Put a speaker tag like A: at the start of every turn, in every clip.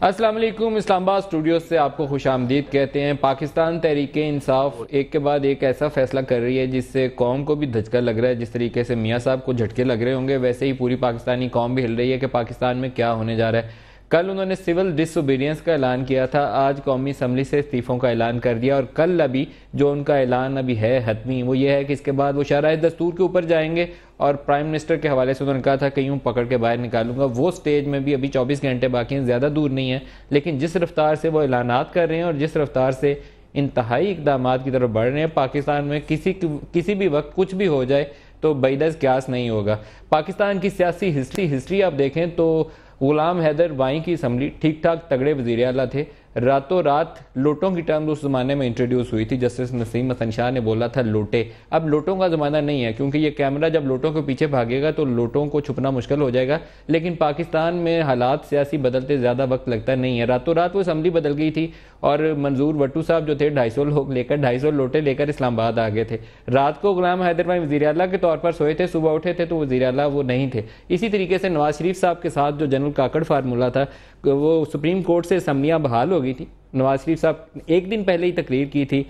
A: السلام علیکم، اسلام آباد اسٹوڈیو سے آپ کو خوش آمدید کہتے ہیں۔ پاکستان تحریک انصاف ایک کے بعد ایک ایسا فیصلہ کر رہی ہے جس سے قوم کو بھی دھچکا لگ رہا ہے۔ جس طریقے سے میاں صاحب کو جھٹکے لگ رہے ہوں گے، ویسے ہی پوری پاکستانی قوم بھی ہل رہی ہے کہ پاکستان میں کیا ہونے جا رہا ہے۔ کل انہوں نے سول ڈس اوبیڈینس کا اعلان کیا تھا، آج قومی اسمبلی سے استعفوں کا اعلان کر دیا، اور کل ابھی جو ان کا اعلان ابھی ہے حتمی، وہ یہ ہے کہ اس کے بعد وہ شرائع دستور کے اوپر جائیں گے، اور پرائم منسٹر کے حوالے سے انہوں نے کہا تھا کہ یوں پکڑ کے باہر نکالوں گا۔ وہ سٹیج میں بھی ابھی 24 گھنٹے باقی ہیں، زیادہ دور نہیں ہے، لیکن جس رفتار سے وہ اعلانات کر رہے ہیں اور جس رفتار سے انتہائی اقدامات کی طرف بڑھ رہے ہیں، پاکستان میں کسی بھی وقت کچھ بھی ہو جائے تو بعیداز قیاس نہیں ہوگا۔ پاکستان کی سیاسی ہسٹری آپ دیکھیں تو غلام حیدر وائیں کی اسمبلی ٹھیک ٹھاک تگڑے وزیر اعلیٰ تھے، راتوں رات لوٹوں کی ٹرم اس زمانے میں انٹروڈیوس ہوئی تھی، جسٹس نسیم حسن شاہ نے بولا تھا لوٹے۔ اب لوٹوں کا زمانہ نہیں ہے، کیونکہ یہ کیمرہ جب لوٹوں کے پیچھے بھاگے گا تو لوٹوں کو چھپنا مشکل ہو جائے گا، لیکن پاکستان میں حالات سیاسی بدلتے زیادہ وقت لگتا نہیں ہے۔ راتوں رات وہ اسمبلی بدل گئی تھی، اور منظور وٹو صاحب جو تھے 250 لوٹے لے کر اسلام آباد آ گئے تھے۔ رات کو غلام حیدر وائیں وزیر اعلیٰ کے طور پر سوئے تھے، صبح اٹھے تھے تو وزیر اعلیٰ وہ نہیں تھے۔ اسی طریقے سے نواز شریف صاحب کے ساتھ جو جنرل کاکڑ فارمولہ تھا، وہ سپریم کورٹ سے اسمبلیاں بحال ہو گئی تھی، نواز شریف صاحب ایک دن پہلے ہی تقریر کی تھی،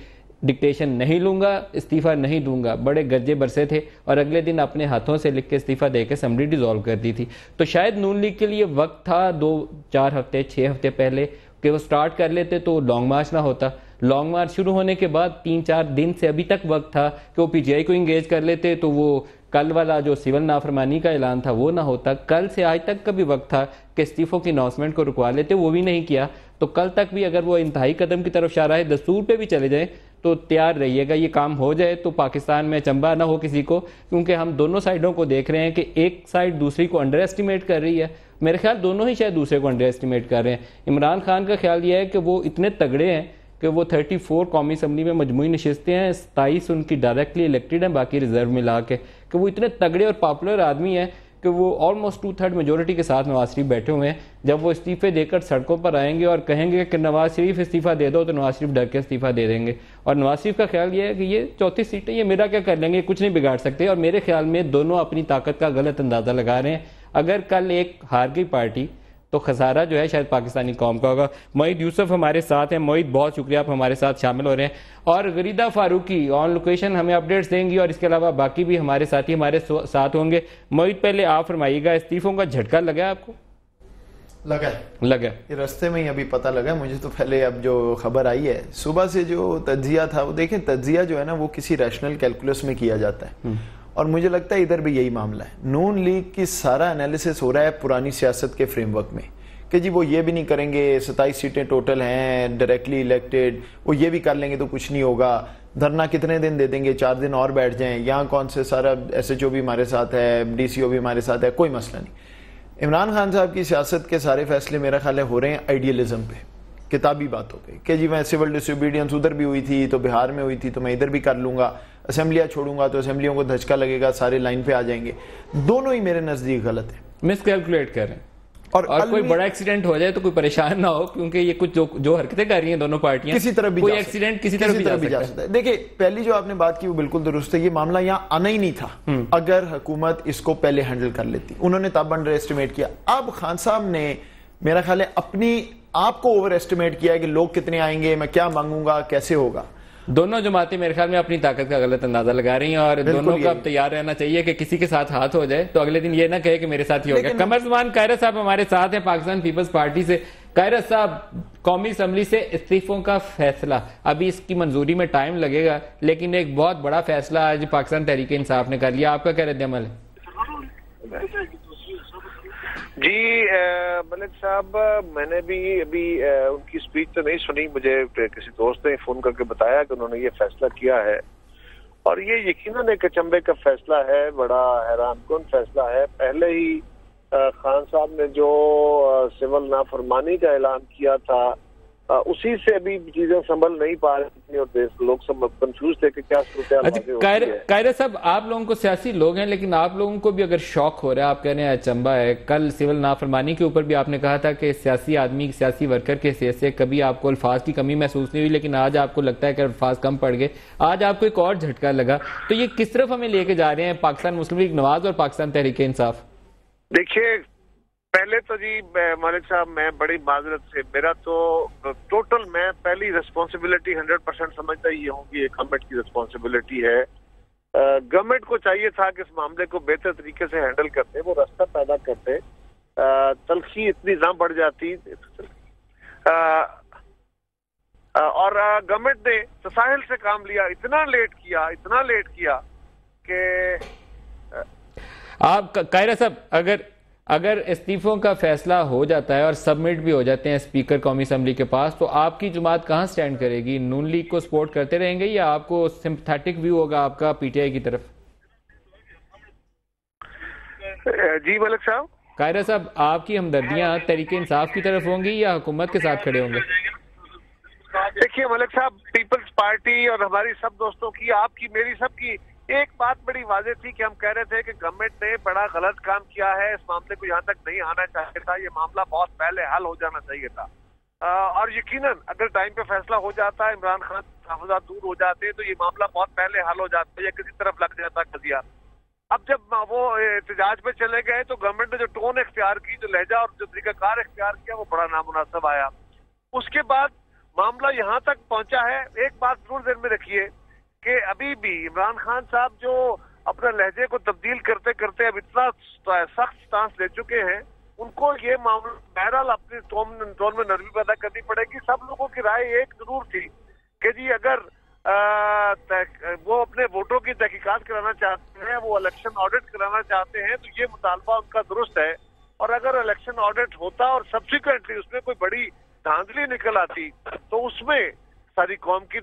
A: ڈکٹیشن نہیں لوں گا، استعفیٰ نہیں دوں گا، بڑے گرجے برسے تھے، اور اگلے دن اپنے ہاتھوں سے لکھ کے استعفیٰ دے کے اسمبلی ڈیزالو کر دی تھی۔ تو شاید نون لیگ کے لیے وقت تھا 2-4 ہفتے 6 ہفتے پہلے کہ وہ سٹارٹ کر لیتے تو لانگ مارچ نہ ہوتا۔ لانگ مارچ شروع ہونے کے بعد 3-4 دن سے ابھی تک وقت تھا کہ وہ پی ٹی آئی کو انگیج کر لیتے، تو وہ کل والا جو سول نافرمانی کا اعلان تھا وہ نہ ہوتا۔ کل سے آج تک کا بھی وقت تھا کہ استعفوں کی اناؤنسمنٹ کو رکوا لیتے، وہ بھی نہیں کیا۔ تو کل تک بھی اگر وہ انتہائی قدم کی طرف شرائع دستور پہ بھی چلے جائیں تو تیار رہیے گا، یہ کام ہو جائے تو پاکستان میں چنبا نہ ہو کسی کو، کیونکہ ہم دونوں سائیڈوں کو دیکھ رہے ہیں کہ ایک سائیڈ دوسری کو انڈر ایسٹیمیٹ کر رہی ہے۔ میرے خیال دونوں ہی شاید دوسرے کو انڈر ایسٹیمیٹ کر رہے ہیں۔ عمران خان کا خیال یہ ہے کہ وہ اتنے تگڑے ہیں کہ وہ 34 قومی اسمبلی میں مجموعی نشستیں ہیں، 27 ان کی ڈائریکٹلی الیکٹڈ ہیں، باقی ریزرو ملا کے، کہ وہ اتنے تگڑے اور پاپولر آدمی ہیں کہ وہ آلموسٹ 2/3 میجورٹی کے ساتھ نواز شریف بیٹھے ہوئے ہیں۔ جب وہ استعفے دے کر سڑکوں پر آئیں گے اور کہیں گے کہ نواز شریف استعفیٰ دے دو، تو نواز شریف ڈر کے استعفیٰ دے دیں گے، اور نواز شریف کا خیال یہ ہے کہ یہ 34 سیٹیں یہ میرا کیا کر لیں گے، کچھ نہیں بگاڑ سکتے، اور میرے خیال میں دونوں اپنی طاقت کا غلط اندازہ لگا رہے ہیں۔ اگر کل ایک ہار گئی پارٹی تو خسارہ جو ہے شاید پاکستانی قوم کا ہوگا۔ معید یوسف ہمارے ساتھ ہیں۔ معید، بہت شکریہ آپ ہمارے ساتھ شامل ہو رہے ہیں، اور غریدہ فاروقی آن لوکیشن ہمیں اپڈیٹس دیں گی، اور اس کے علاوہ باقی بھی ہمارے ساتھی ہمارے ساتھ ہوں گے۔ معید، پہلے آپ فرمائیے گا، استعفوں کا جھٹکا لگا آپ کو؟ لگا یہ
B: رستے میں ہی ابھی پتہ لگا مجھے، تو پہلے اب جو خبر آئی ہے صبح سے جو تجزیہ تھا، وہ دیکھیں تجزیہ جو ہے نا وہ کسی ریشنل کیلکولس میں کیا جاتا ہے، اور مجھے لگتا ہے ادھر بھی یہی معاملہ ہے۔ نون لیگ کی سارا انالیسس ہو رہا ہے پرانی سیاست کے فریم ورک میں، کہ جی وہ یہ بھی نہیں کریں گے، 27 سیٹیں ٹوٹل ہیں ڈائریکٹلی الیکٹڈ، وہ یہ بھی کر لیں گے تو کچھ نہیں ہوگا، دھرنا کتنے دن دے دیں گے، 4 دن اور بیٹھ جائیں، یہاں کون سے سارا ایس ایچ او بھی ہمارے ساتھ ہے، ڈی سی او بھی ہمارے ساتھ ہے، کوئی مسئلہ نہیں۔ عمران خان صاحب کی سیاست کے سارے فیصلے میرا خیال ہے ہو رہے ہیں آئیڈیلزم پہ، کتابی باتوں پہ، کہ جی میں سول ڈس اوبیڈینس ادھر بھی ہوئی تھی تو بہار میں ہوئی تھی تو میں ادھر بھی کر لوں گا، اسمبلیاں چھوڑوں گا تو اسمبلیوں کو دھچکا لگے گا، سارے لائن پہ آ جائیں گے۔ دونوں ہی میرے نزدیک غلط ہیں،
A: مس کیلکولیٹ کر رہے ہیں، اور کوئی بڑا ایکسیڈنٹ ہو جائے تو کوئی پریشان نہ ہو، کیونکہ یہ کچھ جو حرکتیں کر رہی ہیں دونوں پارٹیاں،
B: کسی طرح بھی
A: کوئی ایکسیڈنٹ کسی طرح بھی جا سکتا ہے۔
B: دیکھیں پہلی جو آپ نے بات کی وہ بالکل درست ہے، یہ معاملہ یہاں آنا ہی نہیں تھا اگر حکومت اس کو پہلے ہینڈل کر لیتی، انہوں نے تب انڈر ایسٹیمیٹ کیا۔ اب خان صاحب نے میرا خیال ہے اپنی آپ کو اوور ایسٹیمیٹ کیا ہے کہ لوگ کتنے آئیں گے، میں کیا مانگوں گا، کیسے ہوگا۔
A: دونوں جماعتیں میرے خیال میں اپنی طاقت کا غلط اندازہ لگا رہی ہیں، اور دونوں کا اب تیار رہنا چاہیے کہ کسی کے ساتھ ہاتھ ہو جائے تو اگلے دن یہ نہ کہے کہ میرے ساتھ ہی ہو گیا۔ قمر زمان قاہرہ صاحب ہمارے ساتھ ہیں پاکستان پیپلز پارٹی سے۔ قاہرہ صاحب، قومی اسمبلی سے استعفوں کا فیصلہ، ابھی اس کی منظوری میں ٹائم لگے گا، لیکن ایک بہت بڑا فیصلہ آج پاکستان تحریک انصاف نے کر لیا، آپ کا کیا رد عمل ہے؟
C: جی ملک صاحب، میں نے بھی ابھی ان کی سپیچ تو نہیں سنی، مجھے کسی دوست نے فون کر کے بتایا کہ انہوں نے یہ فیصلہ کیا ہے، اور یہ یقیناً ایک اچنبے کا فیصلہ ہے، بڑا حیران کن فیصلہ ہے۔ پہلے ہی خان صاحب نے جو سول نافرمانی کا اعلان کیا تھا، اسی سے ابھی چیزیں سنبھل نہیں پا رہی تھیں، اور لوگ سب کنفیوز تھے کہ کیا صورتحال ہے۔
A: قاہرہ صاحب، آپ لوگوں کو سیاسی لوگ ہیں، لیکن آپ لوگوں کو بھی اگر شوق ہو رہا ہے، آپ کہہ رہے ہیں اچنبا ہے، کل سول نافرمانی کے اوپر بھی آپ نے کہا تھا کہ سیاسی آدمی، سیاسی ورکر کے حیثیت سے کبھی آپ کو الفاظ کی کمی محسوس نہیں ہوئی، لیکن آج آپ کو لگتا ہے کہ الفاظ کم پڑ گئے، آج آپ کو ایک اور جھٹکا لگا، تو یہ کس طرف ہمیں لے کے جا رہے ہیں پاکستان مسلم لیگ نواز اور پاکستان تحریک انصاف؟
C: دیکھیے، پہلے تو جی مالک صاحب میں بڑی معذرت سے میرا تو ٹوٹل میں پہلی ریسپانسبلٹی 100% سمجھتا ہی ہوں کہ یہ گورنمنٹ کی ریسپانسبلٹی ہے. گورنمنٹ کو چاہیے تھا کہ اس معاملے کو بہتر طریقے سے ہینڈل کرتے, وہ راستہ پیدا کرتے, تلخی اتنی نہ بڑھ جاتی. اور گورنمنٹ نے تساہل سے کام لیا, اتنا لیٹ کیا کہ
A: آپ قاہرہ صاحب اگر استعفوں کا فیصلہ ہو جاتا ہے اور سبمٹ بھی ہو جاتے ہیں اسپیکر قومی اسمبلی کے پاس, تو آپ کی جماعت کہاں سٹینڈ کرے گی؟ نون لیگ کو سپورٹ کرتے رہیں گے یا آپ کو سمپتھیٹک ویو ہوگا آپ کا پی ٹی آئی کی طرف؟
C: جی ملک صاحب,
A: قاہرہ صاحب آپ کی ہمدردیاں تحریک انصاف کی طرف ہوں گی یا حکومت کے ساتھ کھڑے ہوں گے؟
C: دیکھیے ملک صاحب, پیپلز پارٹی اور ہماری سب دوستوں کی, آپ کی, میری, سب کی ایک بات بڑی واضح تھی کہ ہم کہہ رہے تھے کہ گورنمنٹ نے بڑا غلط کام کیا ہے, اس معاملے کو یہاں تک نہیں آنا چاہیے تھا, یہ معاملہ بہت پہلے حل ہو جانا چاہیے تھا. اور یقیناً اگر ٹائم پہ فیصلہ ہو جاتا ہے, عمران خان تحفظات دور ہو جاتے ہیں, تو یہ معاملہ بہت پہلے حل ہو جاتا ہے یا کسی طرف لگ جاتا قضیہ. اب جب وہ احتجاج پہ چلے گئے تو گورنمنٹ نے جو ٹون اختیار کی, جو لہجہ اور جو طریقہ کار اختیار کیا, وہ بڑا نامناسب آیا. اس کے بعد معاملہ یہاں تک پہنچا ہے. ایک بات ضرور ذہن میں رکھیے کہ ابھی بھی عمران خان صاحب جو اپنے لہجے کو تبدیل کرتے کرتے اب اتنا سخت سٹانس لے چکے ہیں, ان کو یہ معاملہ بہرحال اپنی ٹون میں نرمی پیدا کرنی پڑے گی. سب لوگوں کی رائے ایک ضرور تھی کہ جی اگر وہ اپنے ووٹوں کی تحقیقات کرانا چاہتے ہیں, وہ الیکشن آڈٹ کرانا چاہتے ہیں, تو یہ مطالبہ ان کا درست ہے. اور اگر الیکشن آڈٹ ہوتا اور سبسیکوینٹلی اس میں کوئی بڑی دھاندلی نکل آتی, تو اس میں ساری قوم کی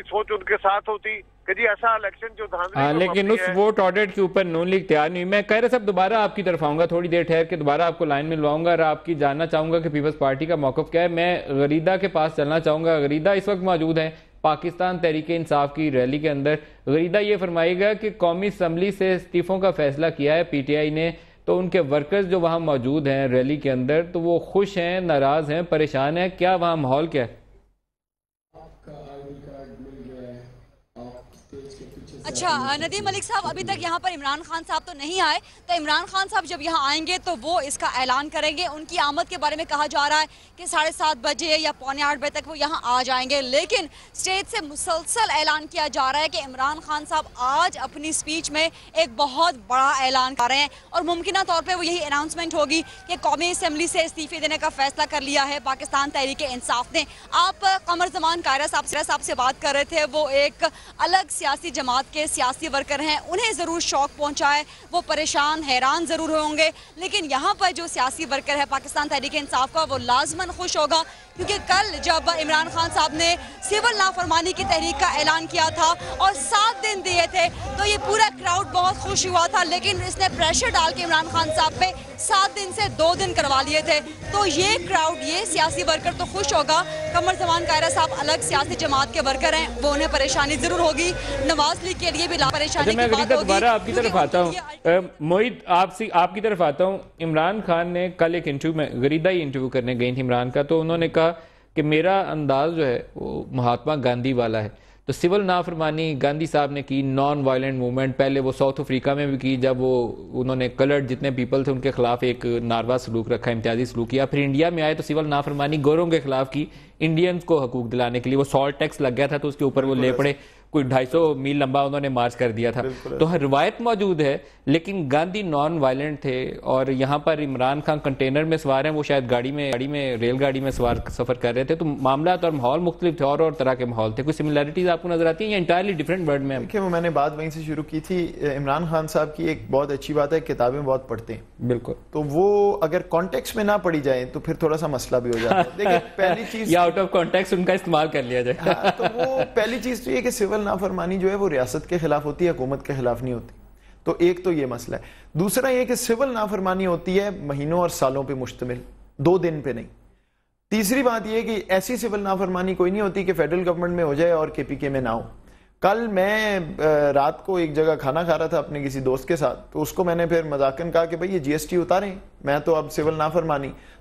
C: سوچ ان کے ساتھ ہوتی کہ جی ایسا الیکشن جو دھاندلی.
A: لیکن اس ووٹ آڈٹ کے اوپر نون لیگ تیار نہیں. میں قاہرہ صاحب دوبارہ آپ کی طرف آؤں گا, تھوڑی دیر ٹھہر کے دوبارہ آپ کو لائن میں لواؤں گا اور آپ کی جاننا چاہوں گا کہ پیپلز پارٹی کا موقف کیا ہے. میں غریدہ کے پاس چلنا چاہوں گا. غریدہ اس وقت موجود ہیں پاکستان تحریک انصاف کی ریلی کے اندر. غریدہ یہ فرمائے گا کہ قومی اسمبلی سے استعفوں کا فیصلہ کیا ہے پی ٹی آئی نے, تو ان کے ورکرز جو وہاں موجود ہیں ریلی کے اندر, تو وہ خوش ہیں, ناراض ہیں, پریشان ہیں, کیا وہاں ماحول کیا ہے؟
D: اچھا ندیم ملک صاحب, ابھی تک یہاں پر عمران خان صاحب تو نہیں آئے, تو عمران خان صاحب جب یہاں آئیں گے تو وہ اس کا اعلان کریں گے. ان کی آمد کے بارے میں کہا جا رہا ہے کہ 7:30 بجے یا 7:45 بجے تک وہ یہاں آ جائیں گے. لیکن اسٹیج سے مسلسل اعلان کیا جا رہا ہے کہ عمران خان صاحب آج اپنی اسپیچ میں ایک بہت بڑا اعلان کر رہے ہیں, اور ممکنہ طور پہ وہ یہی اناؤنسمنٹ ہوگی کہ قومی اسمبلی سے استعفے دینے کا فیصلہ کر لیا ہے پاکستان تحریک انصاف نے. آپ قمر زمان قاہرہ صاحب سے بات کر رہے تھے, وہ ایک الگ سیاسی جماعت کے سیاسی ورکر ہیں, انہیں ضرور شوق پہنچا ہے, وہ پریشان حیران ضرور ہوں گے, لیکن یہاں پر جو سیاسی ورکر ہے پاکستان تحریک انصاف کا, وہ لازماً خوش ہوگا, کیونکہ کل جب عمران خان صاحب نے سول نافرمانی کی تحریک کا اعلان کیا تھا اور 7 دن دیے تھے, تو یہ پورا کراؤڈ بہت خوش ہوا تھا. لیکن اس نے پریشر ڈال کے عمران خان صاحب پہ 7 دن سے 2 دن کروا لیے تھے, تو یہ کراؤڈ, یہ سیاسی ورکر تو خوش ہوگا. قمر زمان قاہرہ صاحب الگ سیاسی جماعت کے ورکر ہیں, وہ انہیں پریشانی ضرور ہوگی. نواز لیگ کے لیے بھی پریشانی کی بات ہوگی.
A: دوبارہ آپ کی طرف آتا ہوں, موہد آپ کی طرف آتا ہوں. عمران خان نے کل ایک انٹرویو میں, غریدہ ہی انٹرویو کرنے گئی تھی عمران کا, تو انہوں نے کہا کہ میرا انداز جو ہے وہ مہاتما گاندھی والا ہے. تو سول نافرمانی گاندھی صاحب نے کی, نان وائلنٹ موومنٹ, پہلے وہ ساؤتھ افریقہ میں بھی کی جب وہ انہوں نے کلرڈ جتنے پیپل تھے ان کے خلاف ایک ناروا سلوک رکھا, امتیازی سلوک کیا. پھر انڈیا میں آئے تو سول نافرمانی گوروں کے خلاف کی, انڈینز کو حقوق دلانے کے لیے. وہ سالٹ ٹیکس لگ گیا تھا تو اس کے اوپر وہ لے پڑے, کوئی 250 میل لمبا انہوں نے مارچ کر دیا تھا. تو ہر روایت موجود ہے, لیکن گاندھی نان وائلنٹ تھے. اور یہاں پر عمران خان کنٹینر میں سوار ہیں, وہ شاید گاڑی میں ریل گاڑی میں سفر کر رہے تھے. تو معاملات اور ماحول مختلف تھے, اور طرح کے ماحول تھے. کوئی سملیرٹیز آپ کو نظر آتی ہیں یا انٹائرلی ڈیفرنٹ ورلڈ میں؟
B: دیکھیں, میں نے بات وہیں سے شروع کی تھی. عمران خان صاحب کی ایک بہت اچھی بات ہے, کتابیں بہت پڑھتے ہیں.
A: بالکل.
B: تو وہ اگر کانٹیکس میں نہ پڑھی جائیں تو پھر تھوڑا سا مسئلہ بھی ہو جاتا ہے. دیکھیں پہلی چیز,
A: یا آؤٹ آف کانٹیکس ان کا استعمال کر لیا جائے.
B: تو وہ پہلی چیز تو یہ کہ سول نافرمانی جو ہے وہ ریاست کے خلاف ہوتی ہے, حکومت کے خلاف نہیں ہوتی. تو ایک تو یہ مسئلہ ہے. دوسرا یہ کہ سول نافرمانی ہوتی ہے مہینوں اور سالوں پہ مشتمل, 2 دن پہ نہیں. تیسری بات یہ کہ ایسی سول نافرمانی کوئی نہیں ہوتی کہ فیڈرل گورنمنٹ میں ہو جائے اور کے پی کے میں نہ ہو. کل میں رات کو ایک جگہ کھانا کھا رہا تھا اپنے کسی دوست کے ساتھ, تو اس کو میں نے پھر مذاقاً کہا کہ بھئی یہ جی ایس ٹی اتاریں, میں تو اب سول نافرمانی.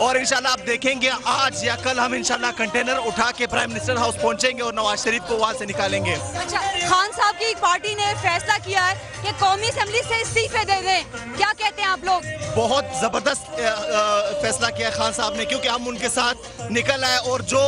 E: اور انشاءاللہ آپ دیکھیں گے آج یا کل ہم انشاءاللہ کنٹینر اٹھا کے پرائم منسٹر ہاؤس پہنچیں گے اور نواز شریف کو وہاں سے نکالیں گے.
D: اچھا، خان صاحب کی ایک پارٹی نے فیصلہ کیا ہے کہ قومی اسمبلی سے استعفے دے دیں، کیا کہتے ہیں آپ لوگ؟
E: بہت زبردست فیصلہ کیا خان صاحب نے، کیونکہ ہم ان کے ساتھ نکل آئے اور جو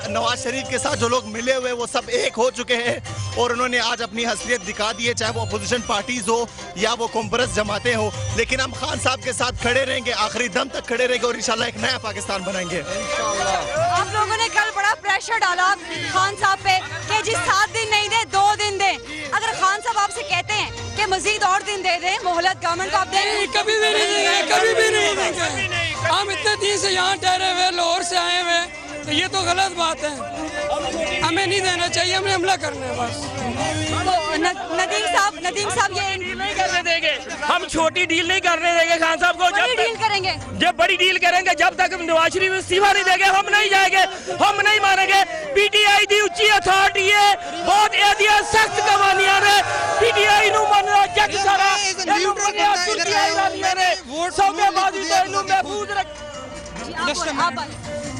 E: نواز شریف کے ساتھ جو لوگ ملے ہوئے وہ سب ایک ہو چکے ہیں اور انہوں نے آج اپنی حیثیت دکھا دی ہے، چاہے وہ اپوزیشن پارٹیز ہو یا وہ کمپرس جماعتیں ہوں، لیکن ہم خان صاحب کے ساتھ کھڑے رہیں گے، آخری دم تک کھڑے رہیں گے اور انشاءاللہ ایک نیا پاکستان بنائیں گے.
D: آپ لوگوں نے کل بڑا پریشر ڈالا خان صاحب پہ کہ جی 7 دن نہیں دیں 2 دن دیں. اگر خان صاحب آپ سے کہتے ہیں کہ مزید اور دن دے دیں مہلت گورنمنٹ کو، آپ دیں گے؟
F: کبھی بھی نہیں دیں گے، کبھی بھی نہیں دیں گے. ہم اتنے دن سے یہاں ٹھہرے ہوئے، لاہور سے آئے ہوئے، تو یہ تو غلط بات ہے، ہمیں نہیں دینا چاہیے، ہمیں حملہ کرنا ہے بس.
D: ندیم صاحب یہ
G: نہیں کرنے دیں گے، ہم چھوٹی ڈیل نہیں کرنے دیں گے خان صاحب کو.
D: بڑی ڈیل کریں گے،
G: جب بڑی ڈیل کریں گے، جب تک نواز شریف استعفا نہیں دیں گے ہم نہیں جائیں گے، ہم نہیں مانیں گے. پی ٹی آئی دی اچھی اتھارٹی ہے، بہت احتیاط سخت قوانیاں نے پی ٹی آئی نو مننا جگ سارا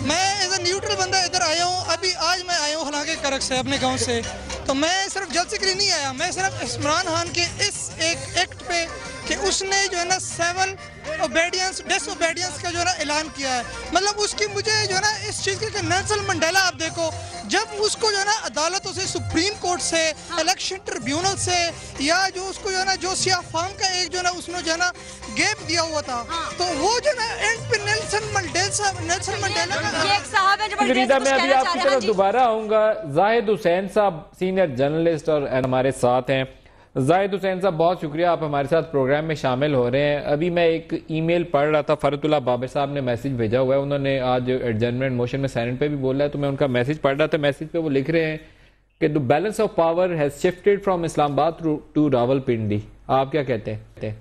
F: میں ایز اے نیوٹرل بندہ ادھر آیا ہوں. ابھی آج میں آیا ہوں حالانکہ کرک سے اپنے گاؤں سے، تو میں صرف جلسے کے لیے نہیں آیا، میں صرف عمران خان کے اس ایک ایکٹ پہ کہ اس نے جو ہے نا 7 ڈس اوبیڈینس کا جو ہے نا اعلان کیا ہے. مطلب اس کی مجھے جو ہے نا اس چیز کے کہ نیلسن منڈیلا آپ دیکھو، جب اس کو جو ہے نا عدالتوں سے، سپریم کورٹ سے، الیکشن ٹریبیونل سے، یا جو اس کو جو ہے نا جو سیاہ فام کا ایک جو ہے نا اس میں جو ہے نا گیپ دیا ہوا تھا، تو وہ جو ہے نا اینڈ پہ نیلسن منڈیلا
A: فریدہ میں ابھی آپ کی طرف دوبارہ آؤں گا. زاہد حسین صاحب سینئر جرنلسٹ اور ہمارے ساتھ ہیں. زاہد حسین صاحب بہت شکریہ، آپ ہمارے ساتھ پروگرام میں شامل ہو رہے ہیں. ابھی میں ایک ای میل پڑھ رہا تھا، فرت اللہ بابر صاحب نے میسیج بھیجا ہوا ہے، انہوں نے آج ایڈجرنمنٹ موشن میں سینٹ پہ بھی بولا ہے، تو میں ان کا میسیج پڑھ رہا تھا. میسیج پہ وہ لکھ رہے ہیں کہ the balance of power has shifted from اسلام آباد to راولپنڈی. آپ کیا کہتے ہیں؟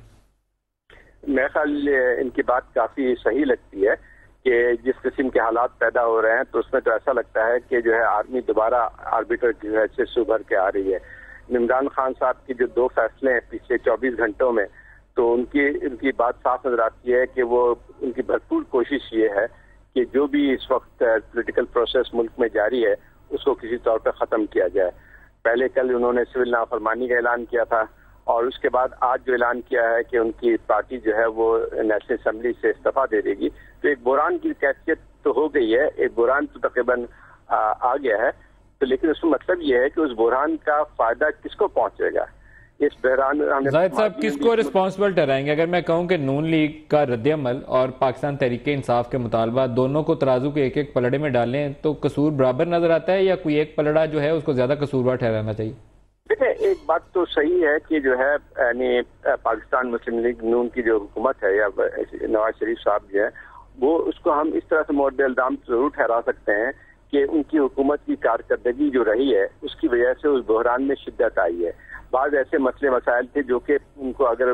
H: میرے خیال ان کی بات کافی صحیح لگتی ہے کہ جس قسم کے حالات پیدا ہو رہے ہیں تو اس میں تو ایسا لگتا ہے کہ جو ہے آرمی دوبارہ آربیٹر کی حیثیت سے ابھر کے آ رہی ہے. عمران خان صاحب کے جو 2 فیصلے ہیں پچھلے 24 گھنٹوں میں، تو ان کی بات صاف نظر آتی ہے کہ وہ ان کی بھرپور کوشش یہ ہے کہ جو بھی اس وقت پولیٹیکل پروسیس ملک میں جاری ہے اس کو کسی طور پہ ختم کیا جائے. پہلے کل انہوں نے سول نافرمانی کا اعلان کیا تھا، اور اس کے بعد آج جو اعلان کیا ہے کہ ان کی پارٹی جو ہے وہ نیشنل اسمبلی سے استعفیٰ دے دے گی، تو ایک بحران کی کیفیت تو ہو گئی ہے، ایک بحران تو تقریباً آ گیا ہے. تو لیکن اس کا مطلب یہ ہے کہ اس بحران کا فائدہ کس کو پہنچے گا؟ اس بحران
A: زاہد صاحب کس کو رسپانسبل ٹھہرائیں گے؟ اگر میں کہوں کہ نون لیگ کا رد عمل اور پاکستان تحریک انصاف کے مطالبات دونوں کو ترازو کے ایک پلڑے میں ڈالیں تو قصور برابر نظر آتا ہے، یا کوئی ایک پلڑا جو ہے اس کو زیادہ قصوروار ٹھہرانا چاہیے؟
H: دیکھیں، ایک بات تو صحیح ہے کہ جو ہے یعنی پاکستان مسلم لیگ نون کی جو حکومت ہے یا نواز شریف صاحب جو ہے، وہ اس کو ہم اس طرح سے مورد الزام ضرور ٹھہرا سکتے ہیں کہ ان کی حکومت کی کارکردگی جو رہی ہے اس کی وجہ سے اس بحران میں شدت آئی ہے. بعض ایسے مسئلے مسائل تھے جو کہ ان کو اگر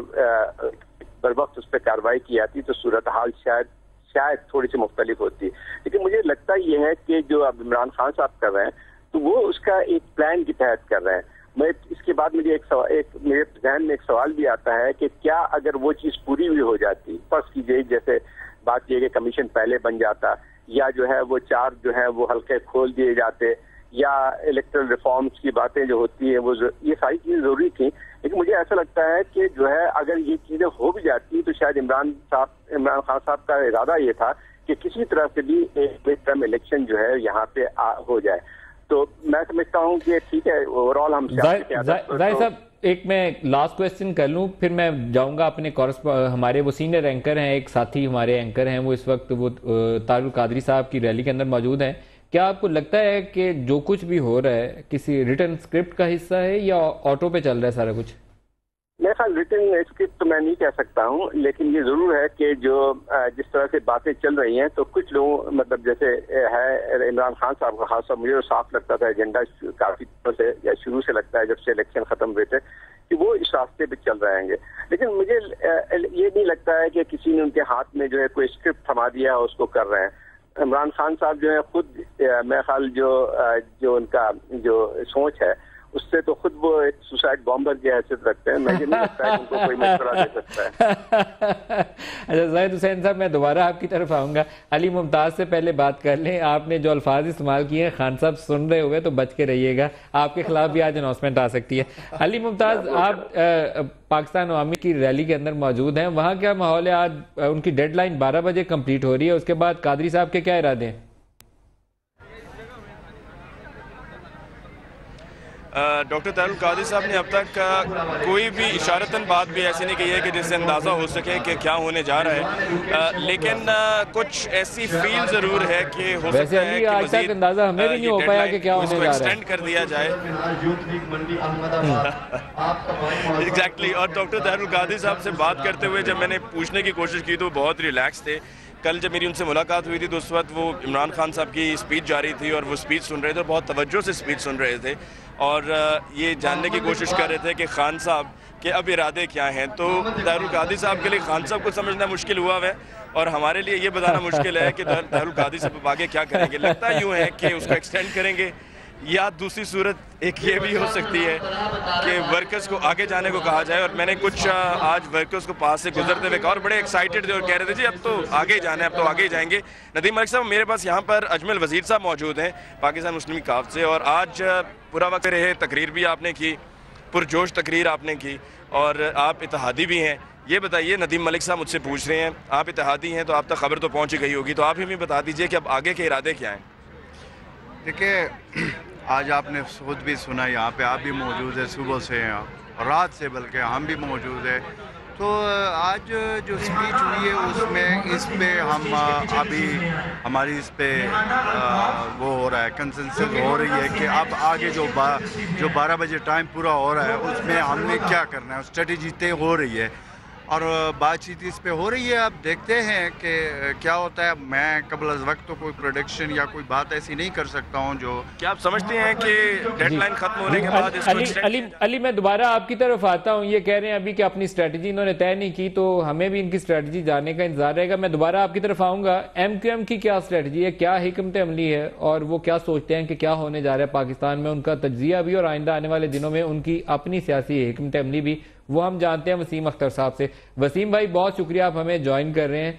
H: بر وقت اس پہ کارروائی کی جاتی تو صورتحال شاید تھوڑی سی مختلف ہوتی. لیکن مجھے لگتا یہ ہے کہ جو اب عمران خان صاحب کر رہے ہیں تو وہ اس کا ایک پلان کے تحت کر رہے ہیں. میں اس کے بعد مجھے میرے ذہن میں ایک سوال بھی آتا ہے کہ کیا اگر وہ چیز پوری ہوئی ہو جاتی، فرض کیجیے جیسے بات یہ کہ کمیشن پہلے بن جاتا، یا جو ہے وہ 4 جو ہے وہ حلقے کھول دیے جاتے، یا الیکٹرل ریفارمز کی باتیں جو ہوتی ہیں وہ یہ ساری چیزیں ضروری تھیں. لیکن مجھے ایسا لگتا ہے کہ جو ہے اگر یہ چیزیں ہو بھی جاتی تو شاید عمران خان صاحب کا ارادہ یہ تھا کہ کسی طرح سے بھی ایک مڈ ٹرم الیکشن جو ہے یہاں پہ ہو جائے. تو میں سمجھتا ہوں کہ ٹھیک ہے، اوور آل ہم
A: زاہد صاحب ایک میں لاسٹ کویسچن کر لوں، پھر میں جاؤں گا اپنے ہمارے وہ سینئر اینکر ہیں، ایک ساتھی ہمارے اینکر ہیں، وہ اس وقت وہ طاہر القادری صاحب کی ریلی کے اندر موجود ہیں. کیا آپ کو لگتا ہے کہ جو کچھ بھی ہو رہا ہے کسی ریٹن اسکرپٹ کا حصہ ہے یا آٹو پہ چل رہا ہے سارا کچھ؟
H: میرے خیال ریٹن اسکرپٹ تو میں نہیں کہہ سکتا ہوں، لیکن یہ ضرور ہے کہ جو جس طرح سے باتیں چل رہی ہیں تو کچھ لوگ مطلب جیسے ہے عمران خان صاحب کا خاصا مجھے صاف لگتا تھا ایجنڈا کافی سے یا شروع سے لگتا ہے جب سے الیکشن ختم ہوئے تھے کہ وہ اس راستے پہ چل رہے ہیں. لیکن مجھے یہ نہیں لگتا ہے کہ کسی نے ان کے ہاتھ میں جو ہے کوئی اسکرپٹ تھما دیا اس کو کر رہے ہیں. عمران خان صاحب جو ہے خود میرے خیال جو ان کا جو سوچ ہے اس سے تو خود وہ ایک سوسائڈ بامبر کی حیثیت رکھتے ہیں. مجھے نہیں لگتا ہے کہ ان کو کوئی مشورہ دے سکتا ہے.
A: اچھا زاہد حسین صاحب، میں دوبارہ آپ کی طرف آؤں گا. علی ممتاز سے پہلے بات کر لیں. آپ نے جو الفاظ استعمال کیے ہیں، خان صاحب سن رہے ہوئے تو بچ کے رہیے گا، آپ کے خلاف بھی آج اناؤنسمنٹ آ سکتی ہے. علی ممتاز، آپ پاکستان عوامی کی ریلی کے اندر موجود ہیں، وہاں کیا ماحول ہے؟ آج ان کی ڈیڈ لائن 12 بجے کمپلیٹ ہو رہی ہے، اس کے بعد قادری صاحب کے کیا ارادے ہیں؟
I: ڈاکٹر طاہر القادری صاحب نے اب تک کوئی بھی اشارتاً بات بھی ایسی نہیں کہی ہے کہ جس سے اندازہ ہو سکے کہ کیا ہونے جا رہا ہے، لیکن کچھ ایسی فیل ضرور ہے کہ ہو سکتا ہے کہ مزید
A: اندازہ ہمیں بھی نہیں ہو پایا کہ کیا ہونے جا رہا ہے،
I: ایکسٹینڈ کر دیا جائے. ایگزیکٹلی. اور ڈاکٹر طاہر القادری صاحب سے بات کرتے ہوئے جب میں نے پوچھنے کی کوشش کی تو بہت ریلیکس تھے. کل جب میری ان سے ملاقات ہوئی تھی تو اس وقت وہ عمران خان صاحب کی اسپیچ جاری تھی اور وہ اسپیچ سن رہے تھے اور بہت توجہ سے اسپیچ سن رہے تھے اور یہ جاننے کی کوشش کر رہے تھے کہ خان صاحب کے اب ارادے کیا ہیں. تو طاہر القادری صاحب کے لیے خان صاحب کو سمجھنا مشکل ہوا ہے اور ہمارے لیے یہ بتانا مشکل ہے کہ طاہر القادری صاحب آگے کیا کریں گے. لگتا یوں ہے کہ اس کو ایکسٹینڈ کریں گے، یا دوسری صورت ایک یہ بھی ہو سکتی ہے کہ ورکرز کو آگے جانے کو کہا جائے. اور میں نے کچھ آج ورکرز کو پاس سے گزرتے ہوئے کہا اور بڑے ایکسائٹڈ تھے اور کہہ رہے تھے جی اب تو آگے جانا ہے، اب تو آگے جائیں گے. ندیم ملک صاحب، میرے پاس یہاں پر اجمل وزیر صاحب موجود ہیں پاکستان مسلم لیگ کاف سے، اور آج پورا وقت رہے، تقریر بھی آپ نے کی، پرجوش تقریر آپ نے کی اور آپ اتحادی بھی ہیں. یہ بتائیے، ندیم ملک صاحب مجھ سے پوچھ رہے ہیں، آپ اتحادی ہیں تو آپ تک خبر تو پہنچ گئی ہوگی، تو آپ ہمیں بتا دیجئے کہ اب آگے کے ارادے کیا ہیں؟
J: دیکھیں، آج آپ نے خود بھی سنا، یہاں پہ آپ بھی موجود ہیں صبح سے، رات سے بلکہ ہم بھی موجود ہیں. تو آج جو اسپیچ ہوئی ہے اس پہ ہم ابھی ہماری اس پہ وہ ہو رہا ہے، کنسنسس ہو رہی ہے کہ اب آگے جو 12 بجے ٹائم پورا ہو رہا ہے اس میں ہم نے کیا کرنا ہے، اسٹریٹجی طے ہو رہی ہے اور بات چیت اس پہ ہو رہی ہے. اب دیکھتے ہیں کہ کیا ہوتا ہے. میں قبل از وقت تو کوئی پروڈکشن یا کوئی بات ایسی نہیں کر سکتا ہوں. جو
I: کیا آپ سمجھتے ہیں کہ ڈیڈ لائن ختم ہونے کے بعد اس کو
A: علی میں دوبارہ آپ کی طرف آتا ہوں. یہ کہہ رہے ہیں ابھی کہ اپنی اسٹریٹجی انہوں نے طے نہیں کی تو ہمیں بھی ان کی اسٹریٹجی جاننے کا انتظار رہے گا. میں دوبارہ آپ کی طرف آؤں گا. ایم کیو ایم کی کیا اسٹریٹجی ہے، کیا حکمت عملی ہے اور وہ کیا سوچتے ہیں کہ کیا ہونے جا رہا ہے پاکستان میں، ان کا تجزیہ بھی اور آئندہ آنے والے دنوں میں ان کی اپنی سیاسی حکمت عملی بھی، وہ ہم جانتے ہیں وسیم اختر صاحب سے. وسیم بھائی، بہت شکریہ آپ ہمیں جوائن کر رہے ہیں.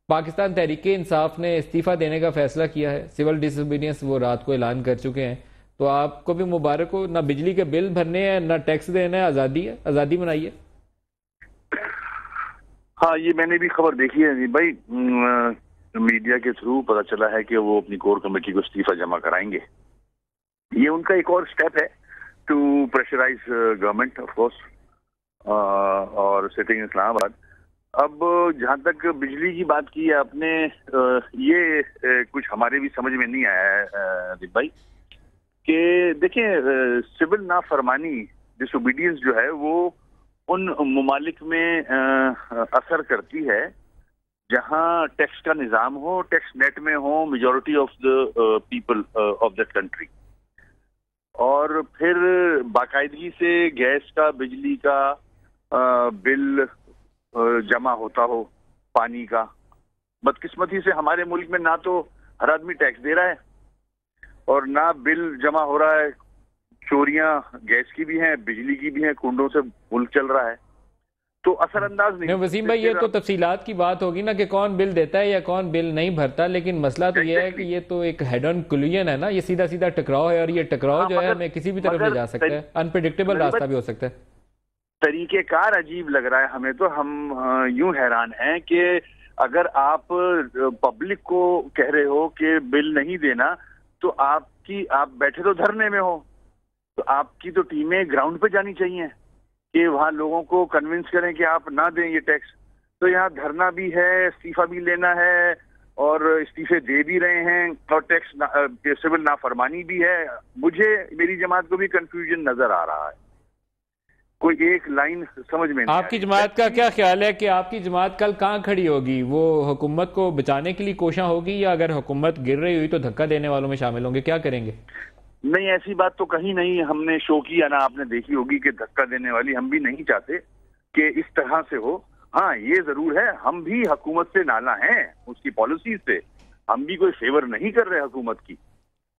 A: پاکستان تحریک انصاف نے استعفیٰ دینے کا فیصلہ کیا ہے. سول ڈس اوبیڈینس وہ رات کو اعلان کر چکے ہیں. تو آپ کو بھی مبارک ہو. نہ بجلی کے بل بھرنے ہیں، نہ ٹیکس دینا ہے، آزادی ہے، آزادی منائیے.
K: ہاں، یہ میں نے بھی خبر دیکھی ہے بھائی، میڈیا کے تھرو پتا چلا ہے کہ وہ اپنی کور کمیٹی کو استعفیٰ جمع کرائیں گے. یہ ان کا ایک اور سٹیپ ہے to pressurise government of course اور سٹنگ اسلام آباد. اب جہاں تک بجلی کی بات کی ہے آپ نے، یہ کچھ ہمارے بھی سمجھ میں نہیں آیا ہے دیپ بھائی کہ دیکھیں، سول نافرمانی ڈس اوبیڈینس جو ہے وہ ان ممالک میں اثر کرتی ہے جہاں ٹیکس کا نظام ہو، ٹیکس نیٹ میں ہو majority of the people of that country, اور پھر باقاعدگی سے گیس کا، بجلی کا بل جمع ہوتا ہو، پانی کا. بدقسمتی سے ہمارے ملک میں نہ تو ہر آدمی ٹیکس دے رہا ہے اور نہ بل جمع ہو رہا ہے. چوریاں گیس کی بھی ہیں، بجلی کی بھی ہیں، کنڈوں سے ملک چل رہا ہے. تو اثر انداز نہیں.
A: وسیم بھائی، یہ تو تفصیلات کی بات ہوگی نا کہ کون بل دیتا ہے یا کون بل نہیں بھرتا، لیکن مسئلہ تو یہ ہے کہ یہ تو ایک ہیڈ آن کولوژن ہے نا، یہ سیدھا سیدھا ٹکراؤ ہے، اور یہ ٹکراؤ جو ہے ہمیں کسی بھی طرف لے جا سکتا ہے، انپریڈکٹیبل راستہ بھی ہو سکتا ہے.
K: طریقہ کار عجیب لگ رہا ہے ہمیں. تو ہم یوں حیران ہیں کہ اگر آپ پبلک کو کہہ رہے ہو کہ بل نہیں دینا تو آپ بیٹھے تو دھرنے میں ہو، تو آپ کی تو ٹیمیں گراؤنڈ پہ جانی چاہیے کہ وہاں لوگوں کو کنونس کریں کہ آپ نہ دیں یہ ٹیکس. تو یہاں دھرنا بھی ہے، استعفیٰ بھی لینا ہے اور استعفے دے بھی رہے ہیں اور ٹیکس سول نافرمانی بھی ہے. مجھے میری جماعت کو بھی کنفیوژن نظر آ رہا ہے. کوئی ایک لائن سمجھ میں نہیں.
A: آپ کی جماعت کا کیا خیال ہے کہ آپ کی جماعت کل کہاں کھڑی ہوگی؟ وہ حکومت کو بچانے کے لیے کوشاں ہوگی یا اگر حکومت گر رہی ہوئی تو دھکا دینے والوں میں شامل ہوں گے؟ کیا کریں گے؟
K: نہیں، ایسی بات تو کہیں نہیں. ہم نے شو کیا نا، آپ نے دیکھی ہوگی کہ دھکا دینے والی ہم بھی نہیں چاہتے کہ اس طرح سے ہو. ہاں، یہ ضرور ہے ہم بھی حکومت سے نالا ہیں، اس کی پالیسیز سے. ہم بھی کوئی فیور نہیں کر رہے حکومت کی،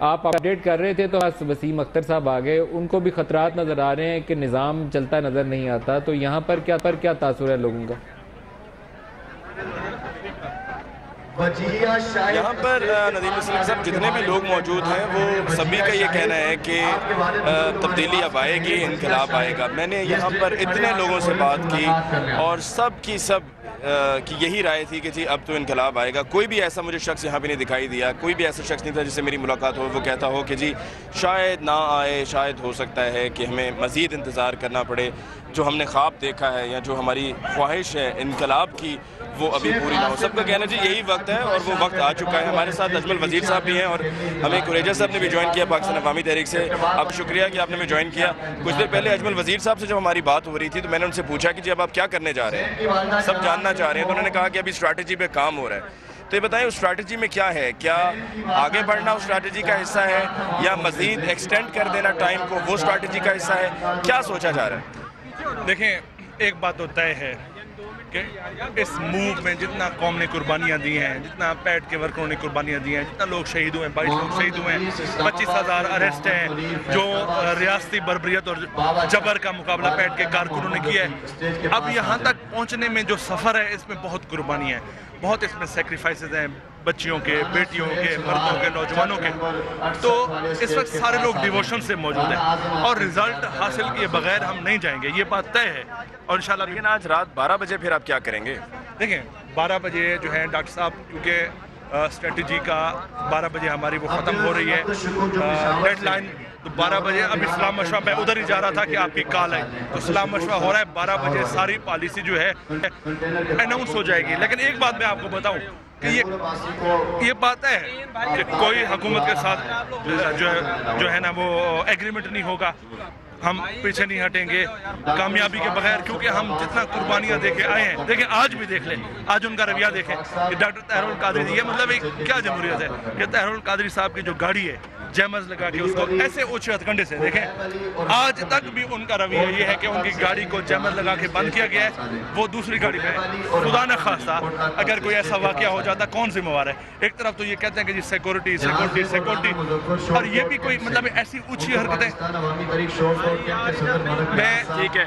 A: آپ اپڈیٹ کر رہے تھے تو وسیم اختر صاحب آ گئے, ان کو بھی خطرات نظر آ رہے ہیں کہ نظام چلتا نظر نہیں آتا, تو یہاں پر کیا تاثر ہے لوگوں کا؟
I: یہاں پر ندیم اسلم صاحب جتنے بھی لوگ موجود ہیں وہ سبھی کا یہ کہنا ہے کہ تبدیلی اب آئے گی, انقلاب آئے گا. میں نے یہاں پر اتنے لوگوں سے بات کی اور سب کی یہی رائے تھی کہ جی اب تو انقلاب آئے گا. کوئی بھی ایسا مجھے شخص یہاں پہ نہیں دکھائی دیا, کوئی بھی ایسا شخص نہیں تھا جس سے میری ملاقات ہو وہ کہتا ہو کہ جی شاید نہ آئے, شاید ہو سکتا ہے کہ ہمیں مزید انتظار کرنا پڑے, جو ہم نے خواب دیکھا ہے یا جو ہماری خواہش ہے انقلاب کی وہ ابھی پوری نہ ہو. سب کا کہنا جی یہی وقت ہے اور وہ وقت آ چکا ہے. ہمارے ساتھ اجمل وزیر صاحب بھی ہیں اور ہمیں قریجہ صاحب نے بھی جوائن کیا پاکستان عوامی تحریک سے. آپ شکریہ کہ آپ نے بھی جوائن کیا. کچھ دیر پہلے اجمل وزیر صاحب سے جب ہماری بات ہو رہی تھی تو میں نے ان سے پوچھا کہ جی اب آپ کیا کرنے جا رہے ہیں, سب جاننا چاہ رہے ہیں. تو انہوں نے کہا کہ ابھی اسٹریٹجی پہ کام ہو رہا ہے. تو یہ بتائیں اس اسٹریٹجی میں کیا ہے, کیا آگے بڑھنا اس اسٹریٹجی کا حصہ ہے یا مزید ایکسٹینڈ کر دینا ٹائم کو وہ اسٹریٹجی کا حصہ ہے, کیا سوچا جا رہا ہے؟
L: دیکھیں ایک بات تو طے ہے کہ اس موو میں جتنا قوم نے قربانیاں دی ہیں, جتنا پیٹ کے ورکروں نے قربانیاں دی ہیں, جتنا لوگ شہید ہوئے ہیں, 22 لوگ شہید ہوئے ہیں, 25,000 اریسٹ ہیں, جو ریاستی بربریت اور جبر کا مقابلہ پیٹ کے کارکنوں نے کیا ہے. اب یہاں تک پہنچنے میں جو سفر ہے اس میں بہت قربانیاں ہیں, بہت اس میں سیکریفائسز ہیں, بچیوں کے, بیٹیوں کے, مردوں کے, نوجوانوں کے. تو اس وقت سارے لوگ ڈیووشن سے موجود ہیں اور رزلٹ حاصل کیے بغیر ہم نہیں جائیں گے, یہ بات طے ہے. اور انشاءاللہ
I: لیکن آج رات 12 بجے پھر آپ کیا کریں گے؟
L: دیکھیں 12 بجے جو ہے ڈاکٹر صاحب, کیونکہ اسٹریٹجی کا 12 بجے ہماری وہ ختم ہو رہی ہے ڈیڈ لائن, تو 12 بجے اب اسلام مشورہ میں ادھر ہی جا رہا تھا کہ آپ کی کال ہے, تو اسلام مشورہ ہو رہا ہے. 12 بجے ساری پالیسی جو ہے اناؤنس ہو جائے گی. لیکن ایک بات میں آپ کو بتاؤں کہ یہ بات ہے کہ کوئی حکومت کے ساتھ جو ہے نا وہ ایگریمنٹ نہیں ہوگا, ہم پیچھے نہیں ہٹیں گے کامیابی کے بغیر, کیونکہ ہم جتنا قربانیاں دے کے آئے ہیں. دیکھیں آج بھی دیکھ لیں, آج ان کا رویہ دیکھیں کہ ڈاکٹر طاہر القادری, یہ مطلب ایک کیا جمہوریت ہے کہ طاہر القادری صاحب کی جو گاڑی ہے جیمز لگا کے اس کو ایسے اونچے ہتھکنڈے سے, دیکھیں آج تک بھی ان کا رویہ یہ ہے کہ ان کی گاڑی کو جیمز لگا کے بند کیا گیا ہے, وہ دوسری گاڑی پہ. خدا نہ خواستہ اگر کوئی ایسا واقعہ ہو جاتا کون ذمہ وار ہے؟ ایک طرف تو یہ کہتے ہیں کہ جی سیکورٹی سیکورٹی سیکورٹی, اور یہ بھی کوئی مطلب ایسی اونچی حرکتیں.
I: ٹھیک ہے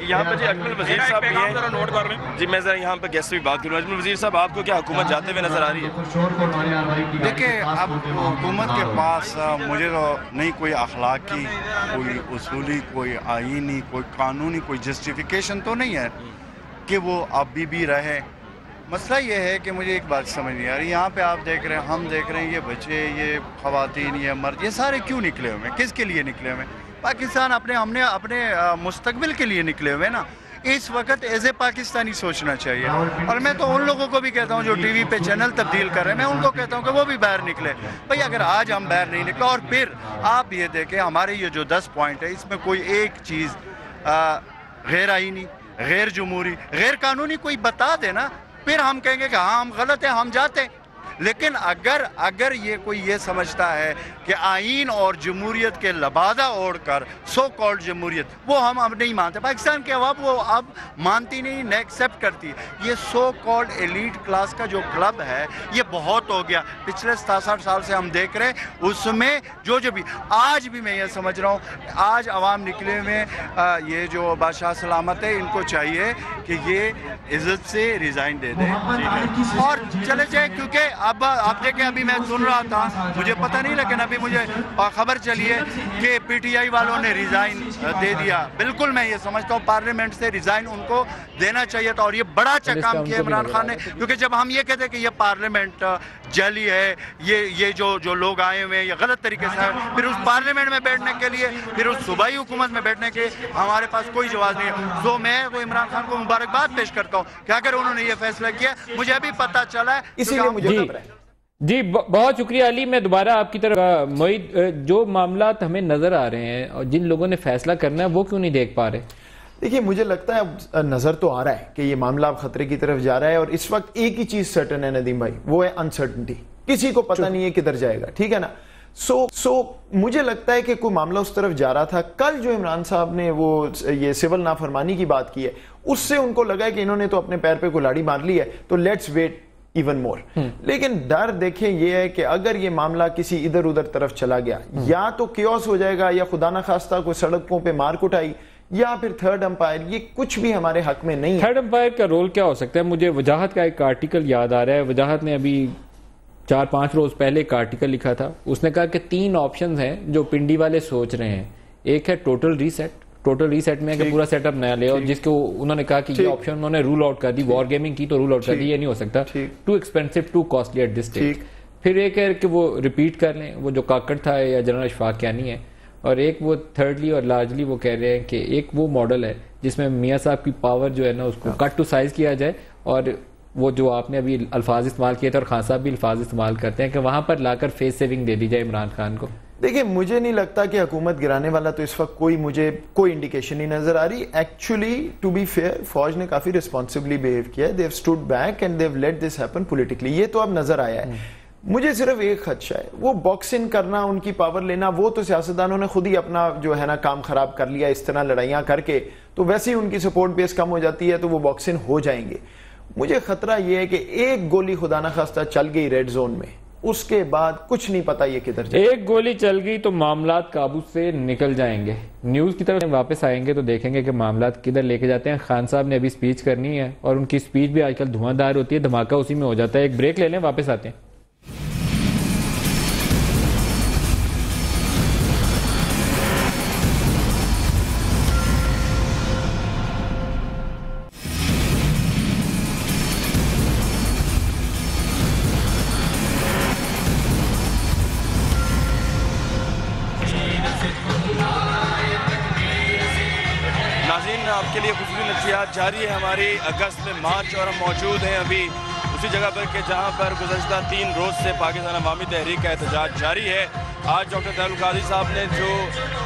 I: یہاں پہ جی اجمل وزیر صاحب بھی ہیں, نوٹ کر لیں جی. میں ذرا یہاں پہ گیسٹ سے بھی بات کروں. اجمل وزیر صاحب آپ کو کیا حکومت جاتے ہوئے نظر آ رہی ہے؟
J: دیکھیں اب حکومت کے پاس مجھے تو نہیں کوئی اخلاقی, کوئی اصولی, کوئی آئینی, کوئی قانونی, کوئی جسٹیفیکیشن تو نہیں ہے کہ وہ ابھی بھی رہے. مسئلہ یہ ہے کہ مجھے ایک بات سمجھ نہیں آ رہی, یہاں پہ آپ دیکھ رہے ہیں, ہم دیکھ رہے ہیں, یہ بچے, یہ خواتین, یہ مرد, یہ سارے کیوں نکلے ہوئے ہیں, کس کے لیے نکلے ہوئے ہیں؟ پاکستان ہم نے اپنے مستقبل کے لیے نکلے ہوئے ہیں نا. اس وقت ایز اے پاکستانی سوچنا چاہیے. اور میں تو ان لوگوں کو بھی کہتا ہوں جو ٹی وی پہ چینل تبدیل کر رہے ہیں, میں ان کو کہتا ہوں کہ وہ بھی باہر نکلے. بھئی اگر آج ہم باہر نہیں نکلے, اور پھر آپ یہ دیکھیں ہمارے یہ جو 10 پوائنٹ ہے اس میں کوئی ایک چیز غیر آئینی, غیر جمہوری, غیر قانونی کوئی بتا دے نا, پھر ہم کہیں گے کہ ہاں ہم غلط ہیں, ہم جاتے ہیں. لیکن اگر یہ کوئی یہ سمجھتا ہے کہ آئین اور جمہوریت کے لبادہ اوڑھ کر سو کالڈ جمہوریت, وہ ہم اب نہیں مانتے. پاکستان کے عوام وہ اب مانتی نہیں, نہ ایکسیپٹ کرتی. یہ سو کالڈ ایلیٹ کلاس کا جو کلب ہے یہ بہت ہو گیا. پچھلے 67 سال سے ہم دیکھ رہے ہیں, اس میں جو بھی آج بھی میں یہ سمجھ رہا ہوں, آج عوام نکلے میں یہ جو بادشاہ سلامت ہے, ان کو چاہیے کہ یہ عزت سے ریزائن دے دیں اور چلے جائیں. کیونکہ اب آپ دیکھیں, ابھی میں سن رہا تھا, مجھے پتہ نہیں لیکن ابھی مجھے خبر چلی ہے کہ پی ٹی آئی والوں نے ریزائن دے دیا. بالکل میں یہ سمجھتا ہوں پارلیمنٹ سے ریزائن ان کو دینا چاہیے تھا, اور یہ بڑا اچھا کام کیا عمران خان نے. کیونکہ جب ہم یہ کہتے ہیں کہ یہ پارلیمنٹ جعلی ہے, یہ جو لوگ آئے ہوئے ہیں یہ غلط طریقے سے آئے, پھر اس پارلیمنٹ میں بیٹھنے کے لیے, پھر اس صوبائی حکومت میں بیٹھنے کے ہمارے پاس کوئی جواز نہیں ہے. تو میں وہ عمران خان کو مبارکباد پیش کرتا ہوں کہ اگر انہوں نے یہ فیصلہ کیا, مجھے ابھی پتہ چلا ہے, اسی لیے مجھے خبر ہے.
A: جی بہت شکریہ علی. میں دوبارہ آپ کی طرف معید, جو معاملات ہمیں نظر آ رہے ہیں اور جن لوگوں نے فیصلہ کرنا ہے وہ کیوں نہیں دیکھ پا رہے؟
B: دیکھیے مجھے لگتا ہے نظر تو آ رہا ہے کہ یہ معاملہ اب خطرے کی طرف جا رہا ہے, اور اس وقت ایک ہی چیز سرٹن ہے ندیم بھائی, وہ ہے انسرٹنٹی. کسی کو پتہ نہیں ہے کدھر جائے گا, ٹھیک ہے نا. سو مجھے لگتا ہے کہ کوئی معاملہ اس طرف جا رہا تھا. کل جو عمران صاحب نے وہ یہ سول نافرمانی کی بات کی ہے, اس سے ان کو لگا ہے کہ انہوں نے تو اپنے پیر پہ کلاڑی مار لی ہے, تو لیٹس ویٹ ایون مور. لیکن ڈر دیکھیں یہ ہے کہ اگر یہ معاملہ کسی ادھر ادھر طرف چلا گیا یا تو کیوس ہو جائے گا یا خدا نخواستہ کوئی سڑکوں پہ مار کٹائی یا پھر تھرڈ امپائر, یہ کچھ بھی ہمارے حق میں نہیں ہے.
A: تھرڈ امپائر کا رول کیا ہو سکتا ہے؟ مجھے وجاہت کا ایک آرٹیکل یاد آ رہا ہے. وجاہت نے ابھی 4-5 روز پہلے ایک آرٹیکل لکھا تھا. اس نے کہا کہ 3 آپشنز ہیں جو پنڈی والے سوچ رہے ہیں. ایک ہے ٹوٹل ریسیٹ میں کہ پورا سیٹ اپ نیا لے, اور جس کو انہوں نے کہا کہ یہ آپشن انہوں نے رول آؤٹ کر دی, وار گیمنگ کی تو رول آؤٹ کر دی, یہ نہیں ہو سکتا, too expensive too costly at this stage. پھر ایک ہے کہ وہ ریپیٹ کر لیں, وہ جو کاکڑ تھا یا جنرل اشفاق کیانی ہے. اور ایک وہ تھرڈلی اور لارجلی وہ کہہ رہے ہیں کہ ایک وہ ماڈل ہے جس میں میاں صاحب کی پاور جو ہے نا اس کو کٹ ٹو سائز کیا جائے, اور وہ جو آپ نے ابھی الفاظ استعمال کیے تھے اور خان صاحب بھی الفاظ استعمال کرتے ہیں کہ وہاں پر لا کر فیس سیونگ دے دی جائے عمران خان کو.
B: دیکھیں مجھے نہیں لگتا کہ حکومت گرانے والا تو اس وقت مجھے کوئی انڈیکیشن نہیں نظر آ رہی. ایکچولی ٹو بی فیئر فوج نے کافی ریسپانسبلی بہیو کیا ہے. They have stood back and they have let this happen politically. یہ تو اب نظر آیا ہے. مجھے صرف ایک خدشہ ہے, وہ باکسنگ کرنا, ان کی پاور لینا, وہ تو سیاستدانوں نے خود ہی اپنا جو ہے نا کام خراب کر لیا اس طرح لڑائیاں کر کے, تو ویسے ہی ان کی سپورٹ بیس کم ہو جاتی ہے تو وہ باکسنگ ہو جائیں گے. مجھے خطرہ یہ ہے کہ ایک گولی خدا نخواستہ چل گئی ریڈ زون میں, اس کے بعد کچھ نہیں پتا یہ کدھر جائے.
A: ایک گولی چل گئی تو معاملات قابو سے نکل جائیں گے. نیوز کی طرف واپس آئیں گے تو دیکھیں گے کہ معاملات کدھر لے کے جاتے ہیں. خان صاحب نے ابھی سپیچ کرنی ہے اور ان کی سپیچ بھی آج کل دھواں دار ہوتی ہے, دھماکہ اسی میں ہو جاتا ہے. ایک بریک لے لیں, واپس آتے ہیں.
I: آپ کے لیے خصوصی نشریات جاری ہے ہماری اگست میں مارچ, اور ہم موجود ہیں ابھی اسی جگہ پر کہ جہاں پر گزشتہ 3 روز سے پاکستان عوامی تحریک کا احتجاج جاری ہے. آج ڈاکٹر طاہر القادری صاحب نے جو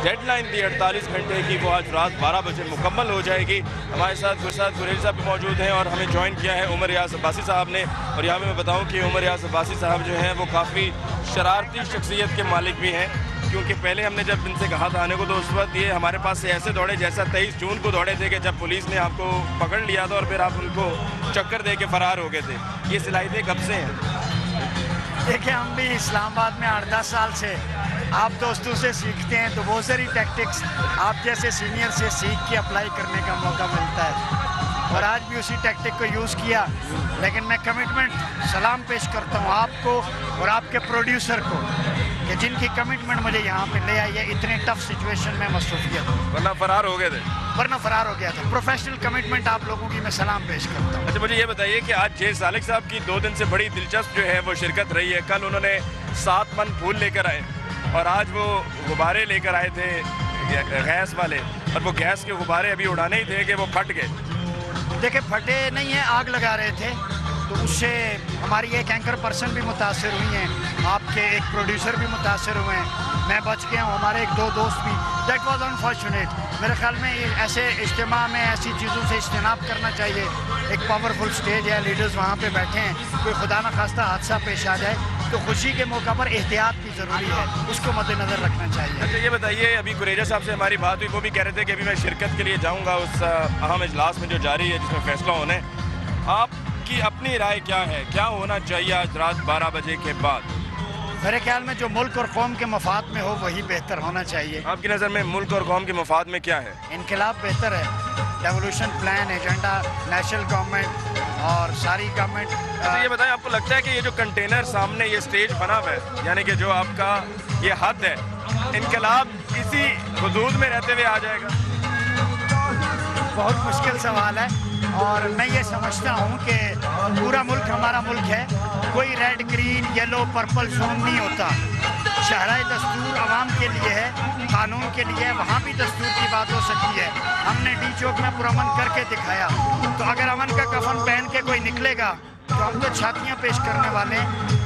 I: ڈیڈ لائن دی 48 گھنٹے کی, وہ آج رات 12 بجے مکمل ہو جائے گی. ہمارے ساتھ گریز صاحب بھی موجود ہیں اور ہمیں جوائن کیا ہے عمر ریاض عباسی صاحب نے. اور یہاں پہ میں بتاؤں کہ عمر ریاض عباسی صاحب جو ہیں وہ کافی شرارتی شخصیت کے مالک بھی ہیں, کیونکہ پہلے ہم نے جب ان سے کہا تھا آنے کو تو اس وقت یہ ہمارے پاس سے ایسے دوڑے جیسا 23 جون کو دوڑے تھے کہ جب پولیس نے آپ کو پکڑ لیا تھا اور پھر آپ ان کو چکر دے کے فرار ہو گئے تھے. یہ صلاحیتیں کب سے ہیں؟
M: دیکھیں ہم بھی اسلام آباد میں 8-10 سال سے آپ دوستوں سے سیکھتے ہیں, تو بہت ساری ٹیکٹکس آپ جیسے سینئر سے سیکھ کے اپلائی کرنے کا موقع ملتا ہے, اور آج بھی اسی ٹیکٹک کو یوز کیا. لیکن میں کمٹمنٹ سلام پیش کرتا ہوں آپ کو اور آپ کے پروڈیوسر کو کہ جن کی کمٹمنٹ مجھے یہاں پہ لے آئی ہے اتنے ٹف سچویشن میں مصروفیت,
I: ورنہ فرار ہو گئے تھے.
M: پروفیشنل کمٹمنٹ آپ لوگوں کی میں سلام پیش کرتا ہوں.
I: اچھا مجھے یہ بتائیے کہ آج جے سالک صاحب کی 2 دن سے بڑی دلچسپ جو ہے وہ شرکت رہی ہے. کل انہوں نے 7 من پھول لے کر آئے اور آج وہ غبارے لے کر آئے تھے گیس والے, اور وہ گیس کے غبارے ابھی اڑانے ہی تھے کہ وہ پھٹ گئے.
M: دیکھیں پھٹے نہیں ہیں, آگ لگا رہے تھے, تو اس سے ہماری ایک اینکر پرسن بھی متاثر ہوئی ہیں, آپ کے ایک پروڈیوسر بھی متاثر ہوئے ہیں, میں بچ گیا ہوں, ہمارے ایک 2 دوست بھی. That was unfortunate. میرے خیال میں ایسے اجتماع میں ایسی چیزوں سے اجتناب کرنا چاہیے. ایک پاورفل سٹیج ہے, لیڈرز وہاں پہ بیٹھے ہیں, کوئی خدا نخواستہ حادثہ پیش آ جائے تو خوشی کے موقع پر احتیاط بھی ضروری ہے, اس کو مد نظر رکھنا چاہیے.
I: اچھا یہ بتائیے, ابھی قریجہ صاحب سے ہماری بات ہوئی, وہ بھی کہہ رہے تھے کہ ابھی میں شرکت کے لیے جاؤں گا اس اہم اجلاس میں جو جاری ہے جس میں فیصلہ ہونے. آپ کی اپنی رائے کیا ہے, کیا ہونا چاہیے آج رات 12 بجے کے بعد؟
M: میرے خیال میں جو ملک اور قوم کے مفاد میں ہو وہی بہتر ہونا چاہیے.
I: آپ کی نظر میں ملک اور قوم کے مفاد میں کیا ہے؟
M: انقلاب بہتر ہے. Devolution plan, agenda, national government اور ساری گورنمنٹ.
I: اچھا یہ بتائیں, آپ کو لگتا ہے کہ یہ جو کنٹینر سامنے یہ سٹیج بنا ہوا ہے, یعنی کہ جو آپ کا یہ حد ہے, انقلاب اسی حدود میں رہتے ہوئے آ جائے گا؟
M: بہت مشکل سوال ہے, اور میں یہ سمجھتا ہوں کہ پورا ملک ہمارا ملک ہے, کوئی red green yellow purple zone نہیں ہوتا. شاہراہ دستور عوام کے لیے ہے, قانون کے لیے ہے, وہاں بھی دستور کی بات ہو سکتی ہے. ہم نے ڈی چوک میں پرامن کر کے دکھایا, تو اگر امن کا کفن پہن کے کوئی نکلے گا تو ہم تو چھاتیاں پیش کرنے والے.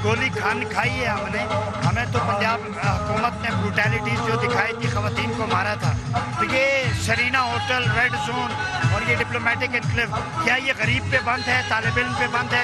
M: گولی کھائی ہے ہم نے, ہمیں تو پنجاب حکومت نے بروٹیلیٹیز جو دکھائی تھی, خواتین کو مارا تھا. تو یہ سرینا ہوٹل, ریڈ زون اور یہ ڈپلومیٹک انکلیو, کیا یہ غریب پہ بند ہے, طالب علم پہ بند ہے,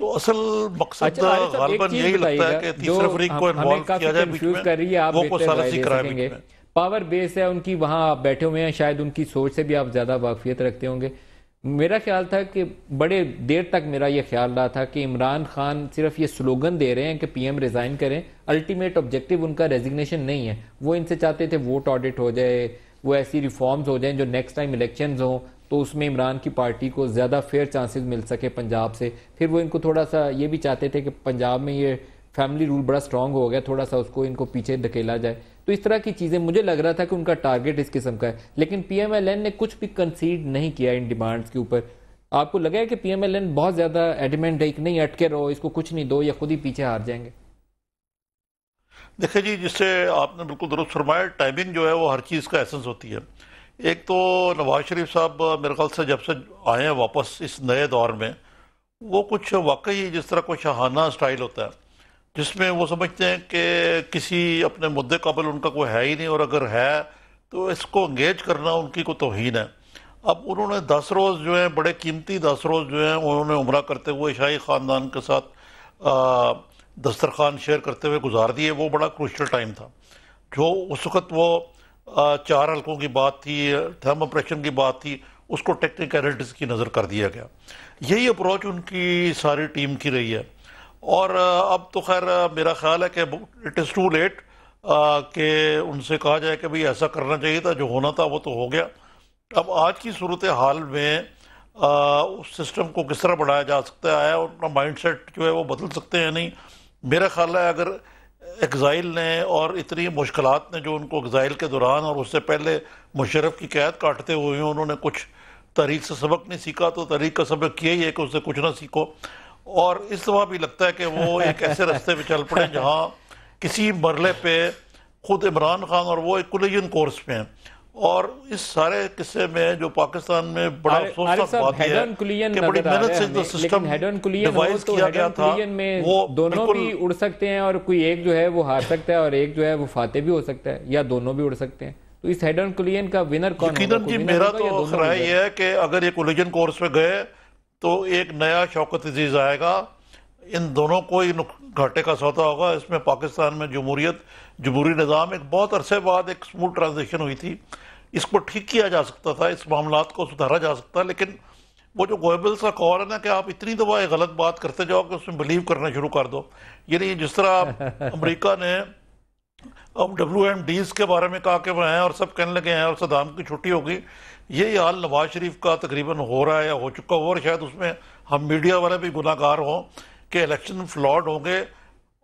N: تو اصل مقصد غالباً یہی لگتا ہے کہ تیسرے فریق کو انوالو کیا جائے بیچ میں، وہ کوئی سالسی کرائے بیچ میں۔
A: پاور بیس ہے ان کی، وہاں آپ بیٹھے ہوئے ہیں، شاید ان کی سوچ سے بھی آپ زیادہ واقفیت رکھتے ہوں گے۔ میرا خیال تھا کہ بڑے دیر تک میرا یہ خیال رہا تھا کہ عمران خان صرف یہ سلوگن دے رہے ہیں کہ پی ایم ریزائن کریں، الٹیمیٹ آبجیکٹیو ان کا ریزگنیشن نہیں ہے۔ وہ ان سے چاہتے تھے ووٹ آڈٹ ہو جائے، وہ ایسی ریفارمز ہو جائیں جو نیکسٹ ٹائم الیکشنز ہوں تو اس میں عمران کی پارٹی کو زیادہ فیئر چانسز مل سکے پنجاب سے۔ پھر وہ ان کو تھوڑا سا یہ بھی چاہتے تھے کہ پنجاب میں یہ فیملی رول بڑا سٹرونگ ہو گیا، تھوڑا سا اس کو ان کو پیچھے دھکیلا جائے۔ تو اس طرح کی چیزیں مجھے لگ رہا تھا کہ ان کا ٹارگٹ اس قسم کا ہے، لیکن پی ایم ایل این نے کچھ بھی کنسیڈ نہیں کیا ان ڈیمانڈز کے اوپر۔ آپ کو لگا ہے کہ پی ایم ایل این بہت زیادہ ایڈیمنٹ ہے کہ نہیں اٹکے رہو، اس کو کچھ نہیں دو، یا خود ہی پیچھے ہار جائیں گے؟
N: دیکھیں جی، جس سے آپ نے بالکل درست فرمایا، ٹائمنگ جو ہے وہ ہر چیز کا ایسنس ہوتی ہے۔ ایک تو نواز شریف صاحب میرے خیال سے جب سے آئے ہیں واپس اس نئے دور میں، وہ کچھ واقعی جس طرح کوئی شاہانہ سٹائل ہوتا ہے جس میں وہ سمجھتے ہیں کہ کسی اپنے مدے قابل ان کا کوئی ہے ہی نہیں، اور اگر ہے تو اس کو انگیج کرنا ان کی کوئی توہین ہے۔ اب انہوں نے 10 روز جو ہیں، بڑے قیمتی 10 روز جو ہیں، انہوں نے عمرہ کرتے ہوئے شاہی خاندان کے ساتھ دسترخوان شیئر کرتے ہوئے گزار دیے۔ وہ بڑا کروشل ٹائم تھا، جو اس وقت وہ 4 حلقوں کی بات تھی، تھرم آپریشن کی بات تھی، اس کو ٹیکنیکلٹیز کی نظر کر دیا گیا۔ یہی اپروچ ان کی ساری ٹیم کی رہی ہے، اور اب تو خیر میرا خیال ہے کہ اٹ از ٹو لیٹ کہ ان سے کہا جائے کہ بھئی ایسا کرنا چاہیے تھا، جو ہونا تھا وہ تو ہو گیا۔ اب آج کی صورتحال میں اس سسٹم کو کس طرح بڑھایا جا سکتا ہے، اور اپنا مائنڈ سیٹ جو ہے وہ بدل سکتے ہیں نہیں۔ میرا خیال ہے اگر ایگزائل نے اور اتنی مشکلات نے جو ان کو ایگزائل کے دوران اور اس سے پہلے مشرف کی قید کاٹتے ہوئے انہوں نے کچھ تاریخ سے سبق نہیں سیکھا، تو تاریخ کا سبق یہی ہے کہ اس سے کچھ نہ سیکھو۔ اور اس دفعہ بھی لگتا ہے کہ وہ ایک ایسے رستے پہ چل پڑے جہاں کسی مرحلے پہ خود عمران خان اور وہ ایک کولیجن کورس پہ ہیں، اور اس سارے قصے میں جو پاکستان میں بڑا افسوسناک بات ہے کہ بڑی محنت سے سسٹم ڈیوائز کیا گیا تھا، وہ
A: دونوں بھی اڑ سکتے ہیں، اور کوئی ایک جو ہے وہ ہار سکتا ہے اور ایک جو ہے وہ فاتح بھی ہو سکتا ہے، یا دونوں بھی اڑ سکتے ہیں۔ تو اس ہیڈ آن کلین کا ونر کون ہوگا؟
N: یقیناً جی میرا تو رائے یہ ہے کہ اگر یہ کولیجن کورس پہ گئے تو ایک نیا شوکت عزیز آئے گا، ان دونوں کو ہی گھاٹے کا سودا ہوگا۔ اس میں پاکستان میں جمہوریت، جمہوری نظام ایک بہت عرصے بعد ایک سموتھ ٹرانزیشن ہوئی تھی، اس کو ٹھیک کیا جا سکتا تھا، اس معاملات کو سدھارا جا سکتا، لیکن وہ جو گوئبلز کا قول ہے نا کہ آپ اتنی دفعہ ایک غلط بات کرتے جاؤ کہ اس میں بلیو کرنا شروع کر دو، یعنی جس طرح امریکہ نے اب WMDs کے بارے میں کہا کہ وہ ہیں اور سب کہنے لگے ہیں اور صدام کی چھٹی ہوگی، یہی حال نواز شریف کا تقریباً ہو رہا ہے یا ہو چکا ہو، اور شاید اس میں ہم میڈیا والے بھی گناہ گار ہوں کہ الیکشن فلاڈ ہوں گے،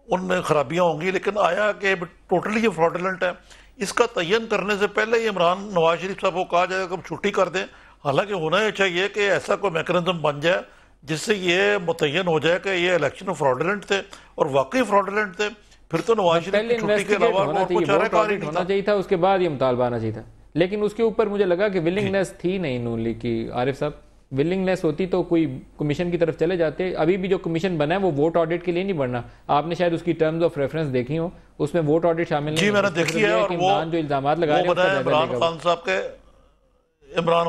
N: ان میں خرابیاں ہوں گی، لیکن آیا کہ ٹوٹلی یہ فراڈلنٹ ہے۔ اس کا تعین کرنے سے پہلے یہ عمران نواز شریف صاحب کو کہا جائے کہ ہم چھٹی کر دیں، حالانکہ ہونا یہ چاہیے کہ ایسا کوئی میکنزم بن جائے جس سے یہ متعین ہو جائے کہ یہ الیکشن فراڈلنٹ تھے اور واقعی فراڈلنٹ تھے، پھر تو نواز شریف کی چھٹی کے علاوہ اور کچھ چارہ کار ہی نہیں
A: ہونا چاہیے تھا، اس کے بعد یہ مطالبہ آنا چاہیے تھا، لیکن اس کے اوپر مجھے لگا کہ ولنگنیس تھی نہیں نون لیگ کی۔ عارف صاحب، ولنگنیس ہوتی تو کوئی کمیشن کی طرف چلے جاتے۔ ابھی بھی جو کمیشن بنا ہے وہ ووٹ آڈٹ کے لیے نہیں بننا، آپ نے شاید اس کی ٹرمز آف ریفرنس دیکھی ہوں، اس میں ووٹ آڈٹ شامل نہیں۔
N: جی میں نے دیکھی ہے، اور وہ
A: جو الزامات لگا رہے ہیں
N: عمران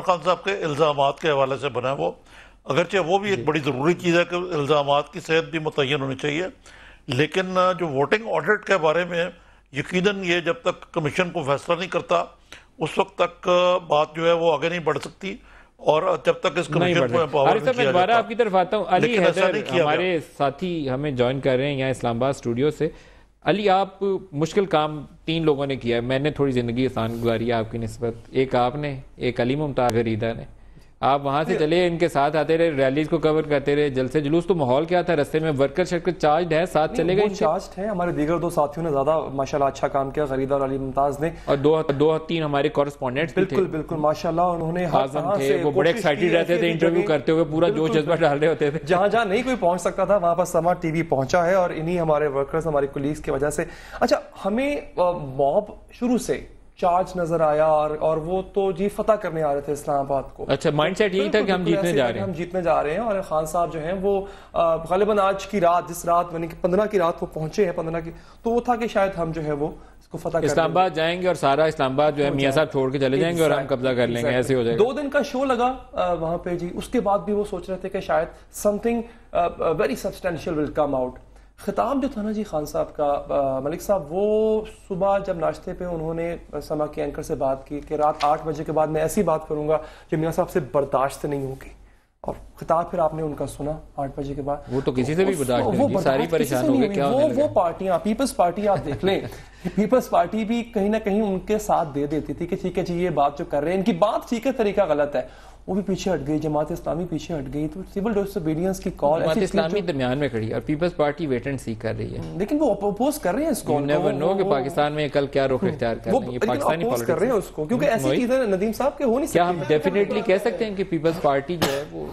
N: خان صاحب کے الزامات کے حوالے سے بنا ہے وہ، اگرچہ وہ بھی ایک بڑی ضروری چیز ہے کہ الزامات کی صحت بھی متعین ہونی چاہیے، لیکن جو ووٹنگ آڈٹ کے بارے میں یقیناً یہ جب تک کمیشن کو فیصلہ نہیں کرتا اس وقت تک بات جو ہے وہ آگے نہیں بڑھ سکتی، اور جب تک اس کمیشن کو امپاور نہیں کیا جاتا۔
A: آپ کی طرف آتا ہوں، علی حیدر ہمارے ساتھی ہمیں جوائن کر رہے ہیں یہاں اسلام آباد اسٹوڈیو سے۔ علی، آپ مشکل کام 3 لوگوں نے کیا ہے، میں نے تھوڑی زندگی آسان گزاری ہے آپ کی نسبت، ایک آپ نے، ایک علی ممتاز غریدہ نے۔ آپ وہاں سے چلے، ان کے ساتھ آتے رہے، ریلیز کو کور کرتے رہے، جلسے جلوس، تو ماحول کیا تھا رستے میں؟ ورکر شرکر چارجڈ ہے، ساتھ چلے گئے؟
O: چارجڈ ہے، ہمارے دیگر 2 ساتھیوں نے زیادہ ماشاءاللہ اچھا کام کیا، غریدہ اور علی ممتاز نے،
A: اور 2-3 ہمارے کورسپونڈنٹس بھی تھے۔
O: بالکل ماشاءاللہ، انہوں نے ہر طرح سے
A: وہ بڑے ایکسائٹڈ رہتے تھے انٹرویو کرتے ہوئے، پورا جوش جذبہ ڈال رہے ہوتے تھے،
O: جہاں نہیں کوئی پہنچ سکتا تھا وہاں پر سما ٹی وی پہنچا ہے، اور انہی ہمارے ورکرز، ہمارے کولیگز کی وجہ سے۔ اچھا، ہمیں موب شروع سے چارج نظر آیا، اور وہ تو جی فتح کرنے آ رہے تھے اسلام آباد کو۔
A: اچھا، مائنڈ سیٹ یہی تھا کہ ہم جیتنے
O: جا رہے ہیں، اور خان صاحب جو ہیں وہ غالباً آج کی رات، جس رات یعنی کہ 15 کی رات وہ پہنچے ہیں، 15 کی، تو وہ تھا کہ شاید ہم جو ہے وہ اس کو فتح
A: اسلام آباد جائیں گے اور سارا اسلام آباد جو ہے میاں صاحب چھوڑ کے چلے جائیں گے اور ہم قبضہ کر لیں گے, ایسے ہو جائے گا.
O: 2 دن کا شو لگا وہاں پہ جی, اس کے بعد بھی وہ سوچ رہے تھے کہ شاید سم تھنگ ویری سبسٹینشیل ول کم آؤٹ. خطاب جو تھا نا جی خان صاحب کا, ملک صاحب وہ صبح جب ناشتے پہ انہوں نے سما کے اینکر سے بات کی کہ رات 8 بجے کے بعد میں ایسی بات کروں گا جو میاں صاحب سے برداشت نہیں ہوگی, اور خطاب پھر آپ نے ان کا سنا 8 بجے کے بعد.
A: وہ تو کسی سے بھی برداشت نہیں ہوگی, ساری پریشان ہو گئے. کیا
O: وہ پارٹیاں, پیپلز پارٹی آپ دیکھ لیں, پیپلز پارٹی بھی کہیں نہ کہیں ان کے ساتھ دے دیتی تھی کہ ٹھیک ہے جی یہ بات جو کر رہے ہیں ان کی بات ٹھیک ہے, طریقہ غلط ہے, وہ بھی پیچھے ہٹ گئی, جماعت اسلامی پیچھے ہٹ گئی. تو سول ڈس اوبیڈینس کی کال,
A: جماعت اسلامی درمیان میں کھڑی ہے اور پیپلز پارٹی ویٹ اینڈ سی کر رہی ہے,
O: لیکن وہ اپوز کر رہے ہیں اس کو.
A: نیور نو کہ پاکستان میں کل کیا رخ اختیار کر رہے ہیں, یہ پاکستانی
O: پالیٹکس کر رہے ہیں اس کو, کیونکہ ایسی چیزیں ندیم صاحب کے ہو نہیں سکتی.
A: کیا ہم ڈیفینیٹلی کہہ سکتے ہیں کہ پیپلز پارٹی جو ہے وہ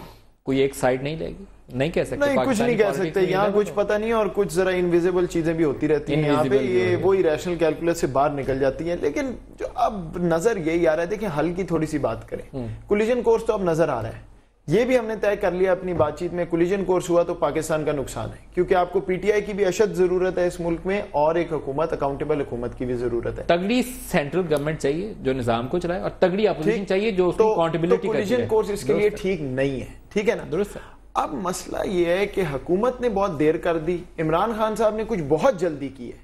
A: کوئی ایک سائیڈ نہیں لے گی؟ نہیں کہہ سکتے,
B: نہیں کچھ نہیں کہہ سکتے. یہاں کچھ پتہ نہیں, اور کچھ ذرا انویزیبل چیزیں بھی ہوتی رہتی ہیں یہاں پہ, یہ وہی ریشنل کیلکولیس سے باہر نکل جاتی ہیں. لیکن جو اب نظر یہی آ رہا ہے, دیکھیں حل کی تھوڑی سی بات کریں. کولیجن کورس تو اب نظر آ رہا ہے, یہ بھی ہم نے طے کر لیا اپنی بات چیت میں. کولیجن کورس ہوا تو پاکستان کا نقصان ہے, کیونکہ آپ کو پی ٹی آئی کی بھی اشد ضرورت ہے اس ملک میں, اور ایک حکومت, اکاؤنٹیبل حکومت کی بھی ضرورت ہے.
A: تگڑی سینٹرل گورنمنٹ چاہیے جو نظام کو چلائے, اور تگڑی اپوزیشن چاہیے جو اس کی اکاؤنٹیبلٹی کرے.
B: کولیجن کورس اس کے لیے ٹھیک نہیں ہے, ٹھیک ہے نا.
A: درست.
B: اب مسئلہ یہ ہے کہ حکومت نے بہت دیر کر دی, عمران خان صاحب نے کچھ بہت جلدی کی ہے.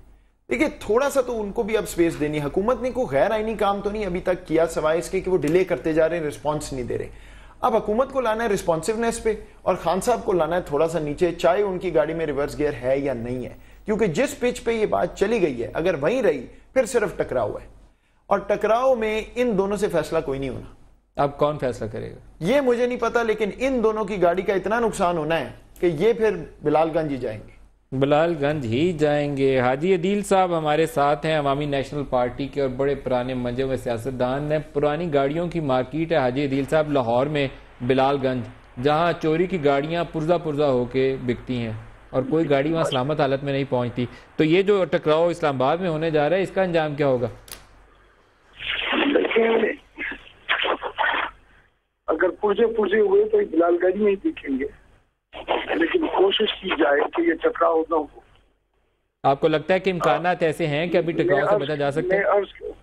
B: دیکھیں تھوڑا سا تو ان کو بھی اب سپیس دینی. حکومت نے کوئی غیر آئینی کام تو نہیں ابھی تک کیا, سوائے اس کے کہ وہ ڈیلے کرتے جا رہے ہیں, رسپانس نہیں دے رہے. اب حکومت کو لانا ہے ریسپانسونیس پہ, اور خان صاحب کو لانا ہے تھوڑا سا نیچے, چاہے ان کی گاڑی میں ریورس گیئر ہے یا نہیں ہے. کیونکہ جس پچ پہ یہ بات چلی گئی ہے اگر وہیں رہی پھر صرف ٹکراؤ ہے, اور ٹکراؤ میں ان دونوں سے فیصلہ کوئی نہیں ہونا.
A: اب کون فیصلہ کرے گا
B: یہ مجھے نہیں پتا, لیکن ان دونوں کی گاڑی کا اتنا نقصان ہونا ہے کہ یہ پھر بلال گنج ہی جائیں گے.
A: بلال گنج ہی جائیں گے. حاجی عدیل صاحب ہمارے ساتھ ہیں, عوامی نیشنل پارٹی کے اور بڑے پرانے منجے ہوئے سیاستدان ہیں. پرانی گاڑیوں کی مارکیٹ ہے حاجی عدیل صاحب لاہور میں, بلال گنج, جہاں چوری کی گاڑیاں پرزہ ہو کے بکتی ہیں اور کوئی گاڑی وہاں سلامت حالت میں نہیں پہنچتی. تو یہ جو ٹکراؤ اسلام آباد میں ہونے جا رہا ہے, اس کا انجام کیا ہوگا؟
P: اگر پرزے ہوئے تو بلال گنج میں ہی دیکھیں گے, لیکن کوشش کی جائے کہ یہ ٹکراؤ نہ ہو.
A: آپ کو لگتا ہے کہ امکانات ایسے ہیں کہ ابھی ٹکراؤ سے بچا جا سکتا ہے؟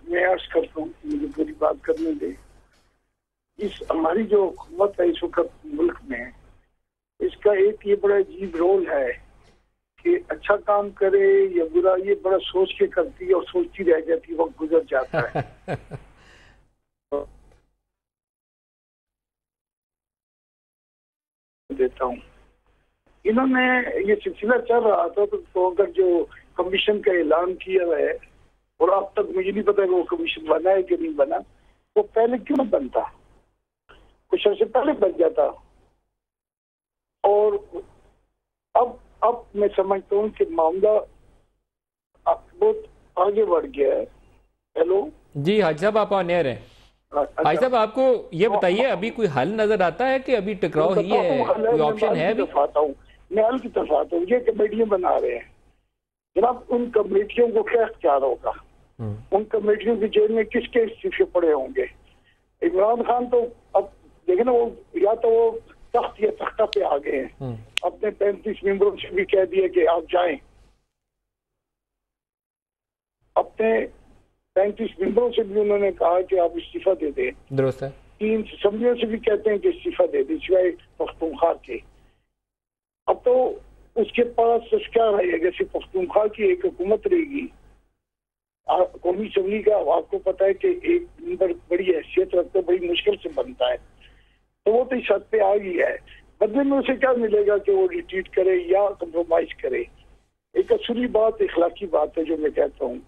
P: میں عرض کرتا ہوں, مجھے پوری بات کرنے دیں. اس ہماری جو حکومت ہے اس وقت ملک میں, اس کا ایک یہ بڑا عجیب رول ہے کہ اچھا کام کرے یا برا, یہ بڑا سوچ کے کرتی ہے اور سوچتی رہ جاتی, وقت گزر جاتا ہے. دیتا ہوں, انہوں نے یہ سلسلہ چل رہا تھا تو اگر جو کمیشن کا اعلان کیا ہے, اور اب تک مجھے نہیں پتا کہ وہ کمیشن بنا ہے کہ نہیں بنا, وہ پہلے کیوں نہ بنتا, کچھ عرصے پہلے بن جاتا. اور اب میں سمجھتا ہوں کہ معاملہ بہت آگے بڑھ گیا ہے. ہیلو
A: جی حاج صاحب, آپ آن ایئر ہیں. حاج صاحب آپ کو یہ بتائیے, ابھی کوئی حل نظر آتا ہے کہ ابھی ٹکراؤ ہی ہے, کوئی آپشن ہے ابھی؟
P: میں حل کی طرف آتا ہوں. یہ کمیٹیاں بنا رہے ہیں جناب, ان کمیٹیوں کو کیا اختیار ہوگا؟ ان کمیٹیوں کی جیل میں کس کے استعفے پڑے ہوں گے؟ عمران خان تو اب دیکھیں نا, وہ یا تو وہ تخت یا تختہ پہ آ گئے ہیں, اپنے 35 ممبروں سے بھی کہہ دیا کہ آپ جائیں, اپنے 35 ممبروں سے بھی انہوں نے کہا کہ آپ استعفیٰ دے دیں.
A: درست ہے.
P: 3 اسمبلیوں سے بھی کہتے ہیں کہ استعفیٰ دے دیں سوائے پختونخوا کے. اب تو اس کے پاس کیا رہے گا, جیسے پختونخوا کی ایک حکومت رہے گی, قومی اسمبلی کا آپ کو پتا ہے کہ ایک ممبر بڑی حیثیت رکھتا ہے, بڑی مشکل سے بنتا ہے, تو وہ تو اس حد پہ آ گئی ہے. بدلے میں اسے کیا ملے گا کہ وہ ریٹریٹ کرے یا کمپرومائز کرے. ایک اصولی بات, اخلاقی بات ہے جو میں کہتا ہوں.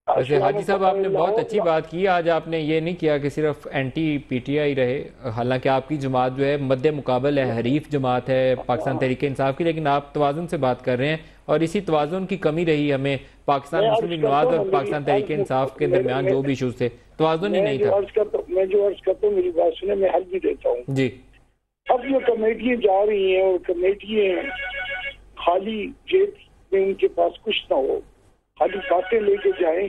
A: ویسے حاجی صاحب آپ نے بہت اچھی بات کی, آج آپ نے یہ نہیں کیا کہ صرف اینٹی پی ٹی آئی رہے, حالانکہ آپ کی جماعت جو ہے مد مقابل ہے, حریف جماعت ہے پاکستان تحریک انصاف کی, لیکن آپ توازن سے بات کر رہے ہیں, اور اسی توازن کی کمی رہی ہمیں پاکستان مسلم لیگ نواز اور پاکستان تحریک انصاف کے درمیان جو بھی ایشوز تھے, توازن ہی نہیں تھا.
P: میں جو عرض کرتا ہوں میری بات سنیں, میں حل بھی دیتا ہوں.
A: جی.
P: اب یہ کمیٹیاں جا رہی ہیں اور کمیٹیاں خالی جیب میں ان کے پاس کچھ نہ ہو, خالی باتیں لے کے جائیں,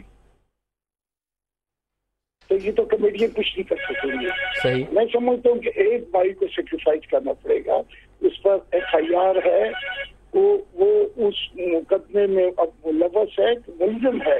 P: تو یہ تو کمیٹیاں کچھ نہیں کر سکیں گی.
A: صحیح.
P: میں سمجھتا ہوں کہ ایک بھائی کو سیکریفائز کرنا پڑے گا. اس پر FIR ہے, وہ اس مقدمے میں اب ملوث ہے, ملزم ہے,